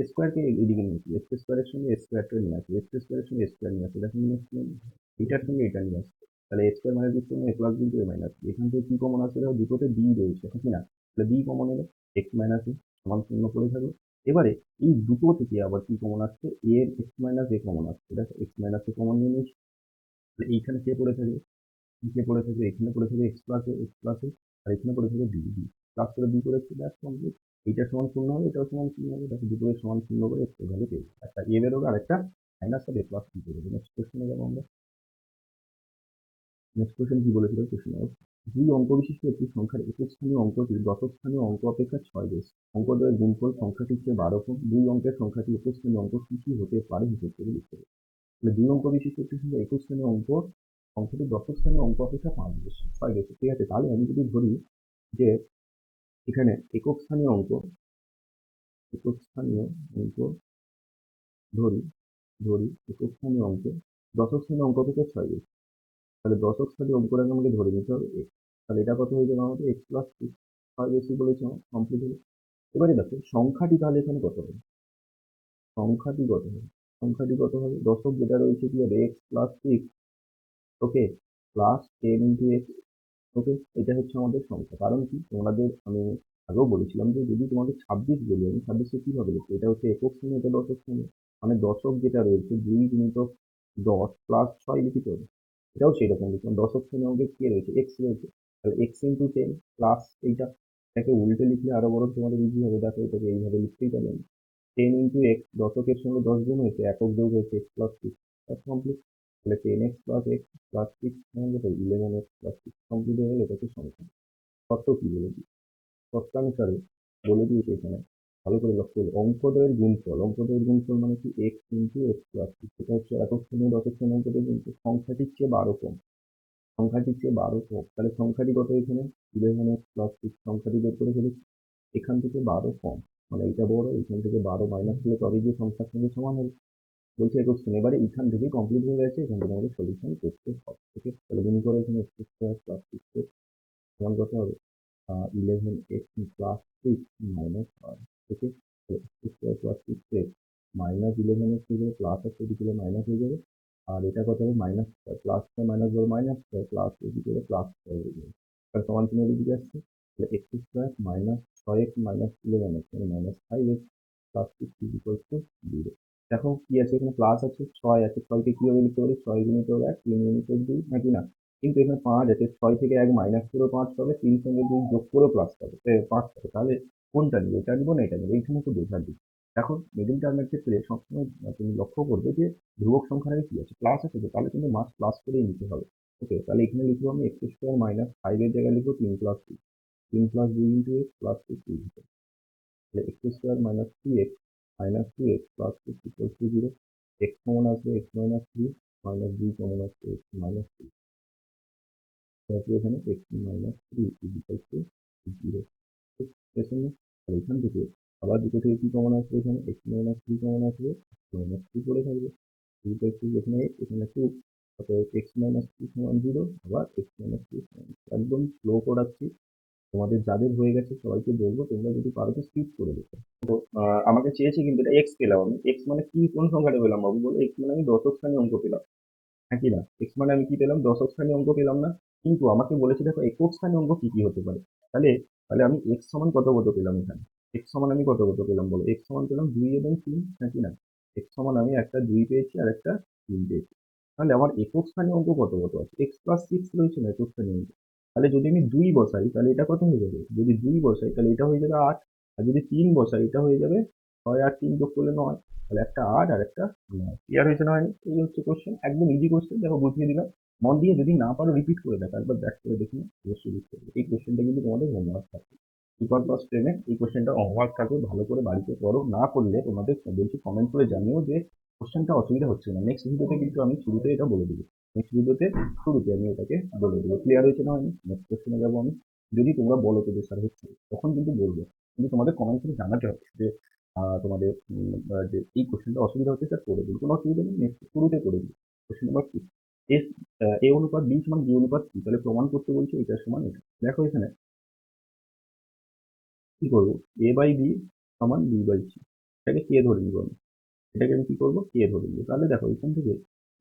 স্কোয়ারকে এদিকে নিয়েছি, এক্স স্কোয়ারের সঙ্গে স্কোয়ারটা নিয়ে আসি, এক্স স্কোয়ারের সঙ্গে স্কোয়ার নিয়ে আসি, এটা সঙ্গে নেক্সট এটার সঙ্গে এটা নিয়ে আসি। তাহলে এ square minus B square A plus B A minus, এখান থেকে কি কমন আসবে, দেখো দুটোতে বি রয়েছে ঠিক না, তাহলে বি কমন এলো, এক্স মাইনাস এ সমান শূন্য করে থাকবে। এবারে এই দুটো থেকে আবার কি কমন আসছে, এ এর এক্স মাইনাস এ কমন আসছে, দেখো এক্স মাইনাস এ কমন নিয়ে নিয়েছি। তাহলে এইখানে কে পড়ে থাকবে, নিচে পড়ে থাকবে, এখানে পড়ে থাকবে এক্স প্লাস এক্স প্লাস আর এখানে পড়ে থাকবে বি, বি প্লাস করে বি করেছি, ব্যাস কমপ্লিট। এইটা সমান শূন্য হবে, এটাও সমান শূন্য হবে, দেখো দুটো সমান শূন্য করে এক্স ভ্যালু পেয়েছি, একটা এ বেরোবে আর একটা মাইনাস আর এ প্লাস বি বেরোবে। নেক্সট কোশ্চেনে যাবো আমরা। নেক্সট কোশ্চেন কি বলেছিল কোশ্চেন, দুই অঙ্ক বিশিষ্ট একটি সংখ্যার একক স্থানীয় অঙ্কটি দশক স্থানীয় অঙ্ক অপেক্ষা 6 বেশি। অঙ্কদ্বয়ের গুণফল সংখ্যাটির চেয়ে 12 কম, দুই অঙ্কের সংখ্যাটি একক স্থানীয় অঙ্ক কি কি হতে পারে হিসেব করে লিখতে হবে। তাহলে দুই অঙ্ক বিশিষ্ট একটি সংখ্যা একক স্থানীয় অঙ্ক অঙ্কটি দশক স্থানীয় অঙ্ক অপেক্ষা 5 বেশি, 6 বেশি। ঠিক আছে, তাহলে আমি যদি ধরি যে এখানে একক স্থানীয় অঙ্ক, একক স্থানীয় অঙ্ক ধরি, একক স্থানীয় অঙ্ক দশক স্থানীয় অঙ্ক থেকে 6 বেশি, তাহলে দশক স্থানীয় অঙ্কটাকে আমাকে ধরে নিতে হবে x। তাহলে এটা কত হয়ে যাবে আমাদের এক্স প্লাস 6 বেশি বলেছে আমার, কমপ্লিট হলো। এবারে দেখো সংখ্যাটি তাহলে এখানে কত হবে, সংখ্যাটি কত হবে, সংখ্যাটি কত হবে, দশক যেটা রয়েছে কি হবে এক্স প্লাস 6, ওকে, প্লাস 10 ইন্টু এক্স। ওকে, এটা হচ্ছে আমাদের সংখ্যা। কারণ কি, তোমাদের আমি আগেও বলেছিলাম যে যদি তোমাদের 26 বলি, আমি 26কে কিভাবে লিখবো, এটা হচ্ছে একক শ্রেণী, এটা দশক শ্রেণী, মানে দশক যেটা রয়েছে 2 গুণিতক 10 প্লাস 6 লিখিত হবে। এটাও সেরকম লিখলাম, দশক শ্রেণী অঙ্কে কি রয়েছে, এক্স রয়েছে, তাহলে এক্স ইন্টু 10 প্লাস এইটা, এটাকে উল্টে লিখলে আরো বড় তোমাদের ইজি হবে। দেখো এটাকে এইভাবে লিখতেই পারেন, 10 ইন্টু এক্স, দশকের সঙ্গে 10 গুণ হয়েছে, একক যোগ হয়েছে এক্স প্লাস 6, কমপ্লিট। তাহলে 10x প্লাস এক্স প্লাস 6 মানে 11x প্লাস 6 কমপ্লিট হয়ে গেলে এটাকে সংখ্যা। শর্ত কি বলে দিই, শর্তানুসারে বলে দিয়েছে এখানে, ভালো করে লক্ষ্য করবে, অঙ্কদ্বয়ের গুণফল, অঙ্কদ্বয়ের গুণফল মানে কি এক্স ইন্টু এক্স প্লাস 6, সেটা হচ্ছে একক শ্রেণী দশক শ্রেণী অঙ্কদের গুণফল, সংখ্যাটির চেয়ে 12 কম, সংখ্যাটির চেয়ে 12 কম, তাহলে সংখ্যাটি কত এখানে 11x প্লাস 6, সংখ্যাটি বের করে ফেলেছি, এখান থেকে 12 কম, মানে এটা বড়, এখান থেকে 12 মাইনাস করলে তবে যে সংখ্যার সঙ্গে সমান হবে, বলছে একক শ্রেণী। এবারে এখান থেকে কমপ্লিট হয়ে গেছে, এখান থেকে আমাদের সলিউশন করতে হবে। ওকে, তাহলে গুণ করে এখানে এক্স স্কোয়ার প্লাস 6 সমান কত হবে, 11x plus 6 minus 1। Okay, x square plus 6 minus 11x হয়ে যাবে, প্লাস আছে এদিকে মাইনাস হয়ে যাবে, আর এটা কত হবে minus square, plus square minus বড় মাইনাস স্কোয়ার, প্লাস এদিকে প্লাস স্কোয়ার হয়ে যাবে, তার সমান চিহ্ন এদিকে আসছে। তাহলে X square minus 6x minus 11x মানে minus 5x plus 6 is equal to 0। দেখো কি আছে এখানে, প্লাস আছে, 6 আছে, 6কে কিভাবে লিখতে পারি, 6 গুণিত 1 3 গুণিত 2 নাকি না, কিন্তু এখানে 5 আছে, 6 থেকে 1 মাইনাস করেও 5 পাবে, 3 সঙ্গে 2 যোগ করেও প্লাস পাবে, 5 পাবে। তাহলে কোনটা নিবো, এটা নিবো না এটা নিবো, এইখানে একটু বোঝার দিক। দেখো মিডিল টার্মের ক্ষেত্রে সবসময় তুমি লক্ষ্য করবে যে ধ্রুবক সংখ্যার আগে কি আছে, প্লাস আছে, তো তাহলে কিন্তু মাস্ট প্লাস করেই নিতে হবে। ওকে, তাহলে এখানে লিখবো আমি এক্স স্কোয়ার মাইনাস 5 এর জায়গায় লিখবো 3 plus 2, 3 plus 2 into x plus 6, তাহলে X square minus 3x minus 2x plus 6 equal to 0। X common আসবে, এক্স মাইনাস 3 মাইনাস 2 কমন আসবে, এক্স মাইনাস 3, এখানে x minus 3 is equal to 0। আর এখান থেকে আবার দুটো থেকে কি কমন আসবে, এখানে এক্স মাইনাস 3 কমন আসবে, মাইনাস 3 পড়ে থাকবে, ইকুয়াল টু এখানে এখানে 2, অতএব এক্স মাইনাস 3 সমান 0, আবার এক্স মাইনাস 3 সমান 0। একদম স্লো করাচ্ছি, তোমাদের যাদের হয়ে গেছে সবাইকে বলবো তোমরা যদি পারো তো স্কিপ করে দিতে। আমাকে চেয়েছে কিন্তু এটা এক্স পেলাম আমি, এক্স মানে কি, কোন সংখ্যাটা পেলাম বাবু বলো, এক্স মানে আমি দশক স্থানীয় অঙ্ক পেলাম, হ্যাঁ কি না, এক্স মানে আমি কি পেলাম, দশক স্থানীয় অঙ্ক পেলাম না, কিন্তু আমাকে বলেছে দেখো একক স্থানীয় অঙ্ক কি কি হতে পারে। তাহলে তাহলে আমি এক্স সমান কত কত পেলাম এখানে, এক্স সমান আমি কত কত পেলাম বলো, এক্স সমান পেলাম 2 এবং 3, হ্যাঁ কি না, এক্স সমান আমি একটা 2 পেয়েছি আর একটা 3 পেয়েছি। তাহলে আমার একক স্থানীয় অঙ্ক কত কত আছে, এক্স প্লাস 6 রয়েছে না একক স্থানীয় অঙ্ক। তাহলে যদি আমি 2 বসাই তাহলে এটা কত হয়ে যাবে, যদি 2 বসাই তাহলে এটা হয়ে যাবে 8, আর যদি 3 বসাই এটা হয়ে যাবে 6 আর 3 যোগ করলে 9, তাহলে একটা 8 আর একটা 9। ক্লিয়ার হয়েছে না হয়নি? এই হচ্ছে কোশ্চেন, একদম ইজি কোশ্চেন, দেখো বুঝিয়ে দিলাম। মন দিয়ে যদি না পারো রিপিট করে দেখো, একবার ব্যাক করে দেখে নাও, অবশ্যই বুঝতে পারবে। এই কোশ্চেনটা কিন্তু তোমাদের হোমওয়ার্ক থাকবে, সুপার ক্লাস 10 এ এই কোশ্চেনটা হোমওয়ার্ক থাকবে, ভালো করে বাড়িতে করো। না করলে তোমাদের বলছি কমেন্ট করে জানিও যে কোশ্চেনটা অসুবিধা হচ্ছে না। নেক্সট ভিডিওতে কিন্তু আমি শুরুতে এটা বলে দেবো, নেক্সট ভিডিওতে শুরুতে আমি এটাকে বলে দেবো। ক্লিয়ার হয়েছে না হয়নি? নেক্সট কোশ্চেনে যাবো আমি। যদি তোমরা বলো তো যে স্যার হচ্ছে, তখন কিন্তু বলবো, কিন্তু তোমাদের কমেন্ট করে জানাতে হবে যে তোমাদের যে এই কোশ্চেনটা অসুবিধা হচ্ছে স্যার করে দিন, কোনো অসুবিধা নেই, নেক্সট শুরুতে করে দিন। কোশ্চেন নাম্বার 2, এস এ অনুপাত বি সমান বি অনুপাত সি, তাহলে প্রমাণ করতে বলছে এটা সমান এটা। দেখো এখানে কি করবো, এ বাই বি সমান বি বাই সি, এটাকে কে ধরে নিব আমি, এটাকে আমি কি করবো, কে ধরে নিব। তাহলে দেখো এখান থেকে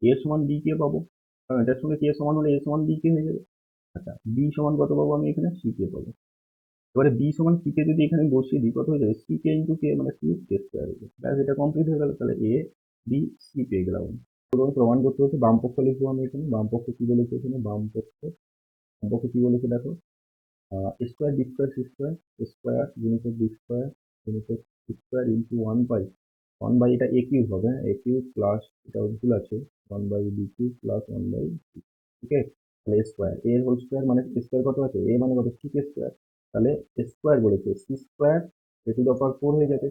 এ সমান বি কে পাবো, কারণ এটার সঙ্গে কে সমান হলে এ সমান বি কে হয়ে যাবে। আচ্ছা, বি সমান কত পাবো আমি এখানে, সি কে পাবো। এবারে বি সমান সি কে যদি এখানে বসিয়ে দিই, কত হয়ে যাবে, সি কে ইন্টু কে, মানে সি কে স্কোয়ার হয়ে যাবে। ব্যাস, এটা কমপ্লিট হয়ে গেল। তাহলে এ বি সি পেয়ে গেলাম। প্রথমে প্রমাণ করতে হচ্ছে, বাম পক্ষ লিখবো আমি এখানে। বাম পক্ষ কি বলেছে এখানে, বাম পক্ষ কি বলেছে দেখো, square B square C square, square গুণিতক বি স্কোয়ার গুণিতক সি স্কোয়ার ইন্টু 1/, এটা এ কিউব হবে, এ কিউব প্লাস, এটা ভুল আছে, 1/বি কিউব প্লাস 1/, ঠিক আছে। তাহলে স্কোয়ার, এ হোল স্কোয়ার মানে স্কোয়ার কত আছে, এ মানে কত, সি কে স্কোয়ার। তাহলে স্কোয়ার বলেছে, সি স্কোয়ার এ টু দা পাওয়ার 4 হয়ে যাবে।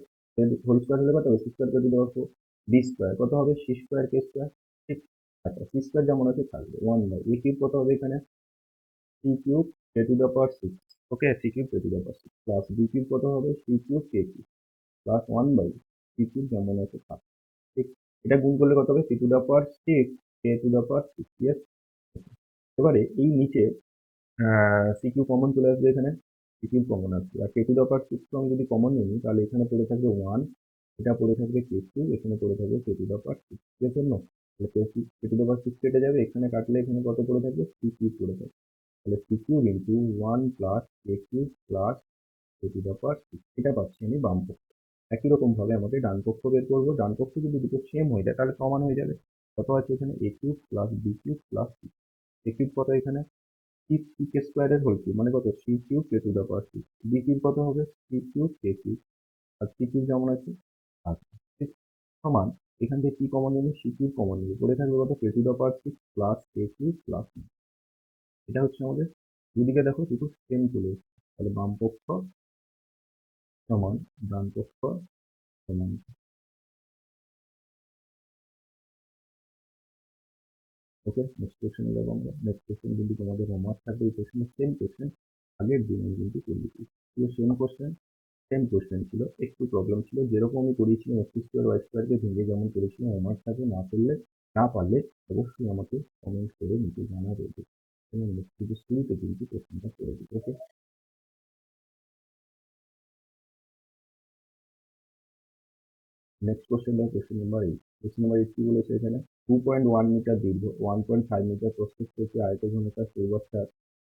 হোল স্কোয়ার হলে কত হবে, সি স্কোয়ার কে to the power 4, B square কত হবে, সি স্কোয়ার কে স্কোয়ার, ঠিক। আচ্ছা, সি স্কোয়ার যেমন আছে থাকবে, 1/, এ কিউব কত হবে এখানে, সি কিউব কে to the power 6, okay, C cube কে to the power 6 plus B cube কত হবে, সি কিউব কে কিউব প্লাস 1/, সি কিউব যেমন আছে থাকবে, ঠিক। এটা গুণ করলে কত হবে, সি টু দা পাওয়ার 6 কে টু দা পাওয়ার 6, yes। এবারে এই নিচে সি কিউ কমন চলে আসবে এখানে, সি কিউ কমন আসবে, আর কে টু দা পাওয়ার 6 আমি যদি কমন নিই, তাহলে এখানে পড়ে থাকবে 1, এটা পড়ে থাকবে কে কিউ, এখানে পড়ে থাকবে কে টু দা পাওয়ার 6 এর জন্য। তাহলে কে টু দা পাওয়ার 6 কেটে যাবে, এখানে কাটলে এখানে কত পড়ে থাকবে, সি কিউ পড়ে থাকবে। তাহলে C cube into 1 plus K cube plus K to the power 6, এটা পাচ্ছি আমি বাম পক্ষ। একই রকম ভাবে আমাদের ডান পক্ষ বের করবো, ডান পক্ষ যদি দুটো সেম হয়ে যায় তাহলে সমান হয়ে যাবে। কত আছে এখানে, A cube plus B cube plus C, A cube কত এখানে, সি সি কে স্কোয়ারের হোল কিউব মানে কত, সি কিউব কে to the power 6, B cube কত হবে, সি কিউব কে কিউব, আর সি কিউব যেমন আছে আচ্ছা, ঠিক। সমান, এখান থেকে কি কমন নেবে, সি কিউব কমন নেবে, পড়ে থাকবে কত, K to the power 6 plus K cube plus, এটা হচ্ছে আমাদের দুদিকে দেখো দুটো সেম চলে এসেছে। তাহলে বাম পক্ষ সমান ডান পক্ষ সমান। ওকে, নেক্সট কোশ্চেনে যাবো আমরা। নেক্সট কোশ্চেন কিন্তু তোমাদের হোমওয়ার্ক থাকবে, এই কোশ্চেন সেম কোশ্চেন আগের দিন আমি কিন্তু করে দিচ্ছি, পুরো সেম কোশ্চেন, সেম কোশ্চেন ছিল, একটু প্রবলেম ছিল, যেরকম আমি করিয়েছিলাম এক্স স্কোয়ার ওয়াই স্কোয়ারকে ভেঙে যেমন করেছিলাম। হোমওয়ার্ক থাকবে, না করলে, না পারলে অবশ্যই আমাকে কমেন্ট করে নিচে জানাবে, এবং নেক্সট ভিডিও শুরুতে কিন্তু কোশ্চেনটা করে দিই। ওকে, নেক্সট কোশ্চেন দেখো, কোশ্চেন নাম্বার 8। কোশ্চেন নাম্বার 8 কি বলেছে এখানে, 2.1 মিটার দীর্ঘ, 1.5 মিটার প্রস্থস্থ একটি আয়তঘনকার চৌবাচ্চার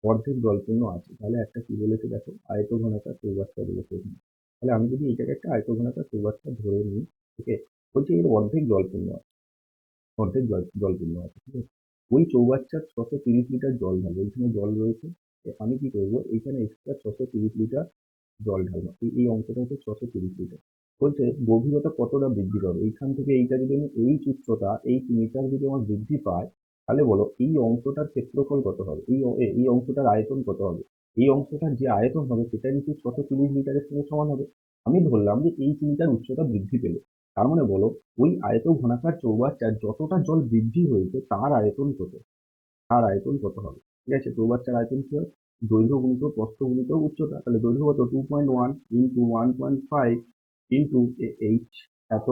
অর্ধেক জলপূর্ণ আছে। তাহলে একটা কি বলেছে দেখো, আয়তঘনকার চৌবাচ্চা বলেছে এখানে। তাহলে আমি যদি এটাকে একটা আয়তঘনকার চৌবাচ্চা ধরে নিই, ওকে, বলছি এর অর্ধেক জলপূর্ণ আছে, অর্ধেক জলপূর্ণ আছে, ঠিক আছে। ওই চৌবাচ্চার 630 লিটার জল ঢালবো, এখানে জল রয়েছে, তো আমি কি করবো, এখানে এক্সট্রা 630 লিটার জল ঢালবো, এই অংশটা হচ্ছে 630 লিটার। বলছে গভীরতা কতটা বৃদ্ধি পাবে, এইখান থেকে এইটা যদি আমি এইচ উচ্চতা 8 মিটার যদি আমার বৃদ্ধি পায়, তাহলে বলো এই অংশটার ক্ষেত্রফল কত হবে, এই অংশটার আয়তন কত হবে। এই অংশটার যে আয়তন হবে সেটা কিন্তু 630 লিটারের সঙ্গে সমান হবে। আমি ধরলাম যে 8 মিটার উচ্চতা বৃদ্ধি পেল, তার মানে বলো ওই আয়ত ঘনাকার চৌবাচ্চার যতটা জল বৃদ্ধি হয়েছে তার আয়তন কত, তার আয়তন কত হবে। ঠিক আছে, চৌবাচ্চার আয়তন কি হয়, দৈর্ঘ্য গুণিত প্রস্থ গুণিত উচ্চতা। তাহলে দৈর্ঘ্য কত, 2.1 ইন্টু 1.5 ইন্টু এইচ, এত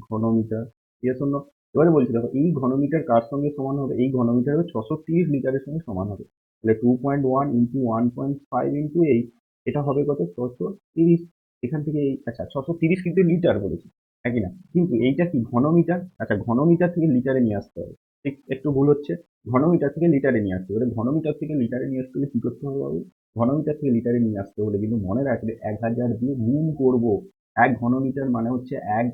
ঘনমিটার, ঠিক আছে শূন্য। এবারে বলছি দেখো, এই ঘনমিটার কার সঙ্গে সমান হবে, এই ঘনমিটার হবে 630 লিটারের সঙ্গে সমান হবে। তাহলে 2.1 ইন্টু 1.5 ইন্টু এইট, এটা হবে কত, 630। এখান থেকে এই, আচ্ছা 630 কিন্তু লিটার বলেছি, একই না, কিন্তু এইটা কি ঘনমিটার, আচ্ছা ঘনমিটার থেকে লিটারে নিয়ে আসতে হবে, ঠিক, একটু ভুল হচ্ছে, ঘনমিটার থেকে লিটারে নিয়ে আসতে হবে। ঘনমিটার থেকে লিটারে নিয়ে আসতে হলে কি করতে হবে বাবু, ঘনমিটার থেকে লিটারে নিয়ে আসতে হলে কিন্তু মনে রাখবে 1000 দিয়ে গুণ করবো। এক ঘনমিটার মানে হচ্ছে আহ,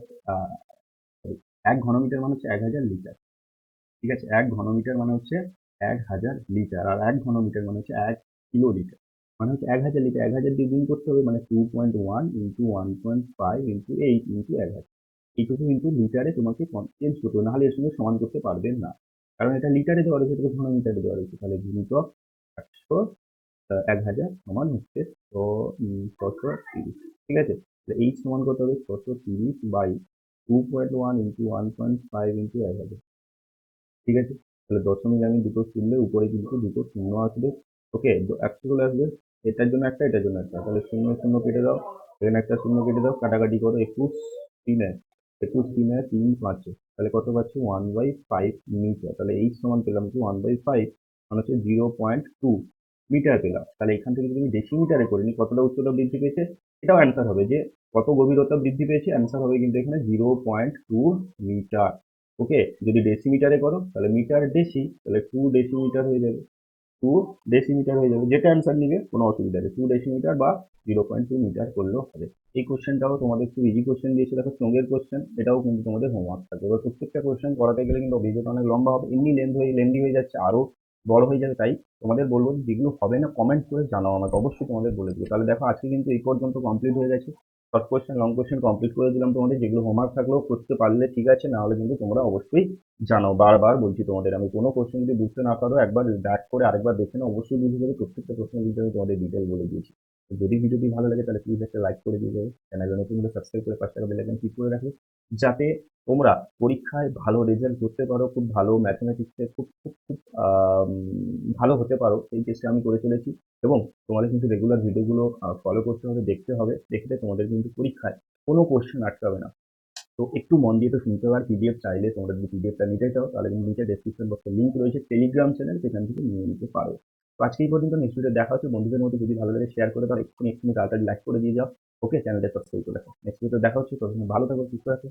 sorry, 1 ঘনমিটার মানে হচ্ছে 1000 লিটার, ঠিক আছে। 1 ঘনমিটার মানে হচ্ছে 1000 লিটার, আর 1 ঘনমিটার মানে হচ্ছে 1 কিলো লিটার। মানে হচ্ছে 1000 লিটার, 1000 দিয়ে গুণ করতে হবে, মানে 2.1 ইন্টু 1.5 ইন্টু 8 ইন্টু 1000। এইটুকু কিন্তু লিটারে তোমাকে চেঞ্জ করতে হবে, নাহলে এর সঙ্গে সমান করতে পারবে না, কারণ এটা লিটারে দেওয়া রয়েছে, এটাকে ঘনমিটারে দেওয়া রয়েছে। তাহলে গুণিতক 100 1000 সমান হচ্ছে 630। ঠিক আছে, তাহলে এইচ সমান কত হবে? 630 বাই 2.1 ইন্টু 1.5 ইন্টু 1000। ঠিক আছে, তাহলে দশমিক আমি দুটো তুললে উপরে কিন্তু দুটো শূন্য আসবে। ওকে, 100 চলে আসবে, এটার জন্য একটা, এটার জন্য একটা, তাহলে শূন্য শূন্য কেটে দাও, এখানে একটা শূন্য কেটে দাও, কাটাকাটি করো, 21 3 21 3 3 5, তাহলে কত পাচ্ছি? 1/5 মিটার। তাহলে এইচ সমান পেলাম কি 1/5, মানে হচ্ছে 0.2 মিটার পেলাম। তাহলে এখান থেকে যদি আমি ডেসিমিটারে করিনি কতটা উচ্চতা বৃদ্ধি পেয়েছে, এটাও অ্যান্সার হবে যে কত গভীরতা বৃদ্ধি পেয়েছে, অ্যান্সার হবে কিন্তু এখানে 0.2 মিটার। ওকে, যদি ডেসিমিটারে করো তাহলে মিটার ডেসি, তাহলে 2 ডেসিমিটার হয়ে যাবে, 2 ডেসিমিটার হয়ে যাবে, যেটা অ্যান্সার নিবে কোনো অসুবিধা নেই, 2 ডেসিমিটার বা 0.2 মিটার করলেও হবে। এই কোশ্চেনটাও তোমাদের খুব ইজি কোশ্চেন দিয়েছে, দেখো চোঙের কোশ্চেন, এটাও কিন্তু তোমাদের হোমওয়ার্ক থাকবে। এবার প্রত্যেকটা কোশ্চেন করাতে গেলে কিন্তু ভিডিওটা অনেক লম্বা হবে, এমনি লেন্দি হয়ে যাচ্ছে, আরো বড় হয়ে যাবে। তাই তোমাদের বলবো যেগুলো হবে না কমেন্ট করে জানাও আমাকে, অবশ্যই তোমাদের বলে দেবো। তাহলে দেখো আজকে কিন্তু এই পর্যন্ত কমপ্লিট হয়ে গেছে, short question long question complete করে দিলাম তোমাদের। যেগুলো হোমওয়ার্ক থাকলেও করতে পারলে ঠিক আছে, না হলে কিন্তু তোমরা অবশ্যই জানো, বারবার বলছি তোমাদের, আমি কোনো কোশ্চেন যদি বুঝতে না পারো একবার ব্যাক করে আরেকবার দেখে নাও, অবশ্যই বুঝে যাবে। প্রত্যেকটা প্রশ্নের কিন্তু আমি তোমাদের ডিটেল বলে দিয়েছি। তো যদি ভিডিওটি ভালো লাগে তাহলে প্লিজ একটা লাইক করে দিয়ে যাবে, চ্যানেলে নতুন হলে সাবস্ক্রাইব করে পাঁচ টাকা বেল আইকন ক্লিক করে রাখবে, যাতে তোমরা পরীক্ষায় ভালো রেজাল্ট করতে পারো, খুব ভালো ম্যাথমেটিক্সে খুব খুব খুব ভালো হতে পারো, এই চেষ্টা আমি করে চলেছি। এবং তোমাদের কিন্তু রেগুলার ভিডিওগুলো ফলো করতে হবে, দেখতে হবে, দেখলে তোমাদের কিন্তু পরীক্ষায় কোনো কোশ্চেন আটকাবে না। তো একটু মন দিয়ে তো শুনতে হবে। আর পিডিএফ চাইলে তোমরা যদি পিডিএফটা নিতে চাও তাহলে কিন্তু নিচে ডেসক্রিপশন বক্সে লিঙ্ক রয়েছে টেলিগ্রাম চ্যানেল, সেখান থেকে নিয়ে নিতে পারো। তো আজকে এই পর্যন্ত, নেক্সট ভিডিও দেখা হচ্ছে। বন্ধুদের মধ্যে যদি ভালো লাগে শেয়ার করে দাও, এক্ষুনি তাড়াতাড়ি লাইক করে দিয়ে যাও। ওকে, চ্যানেলটা সাবস্ক্রাইব করে রাখো। নেক্সট ভিডিও দেখা হচ্ছে, ততক্ষণ ভালো থাকো, সুস্থ থাকো।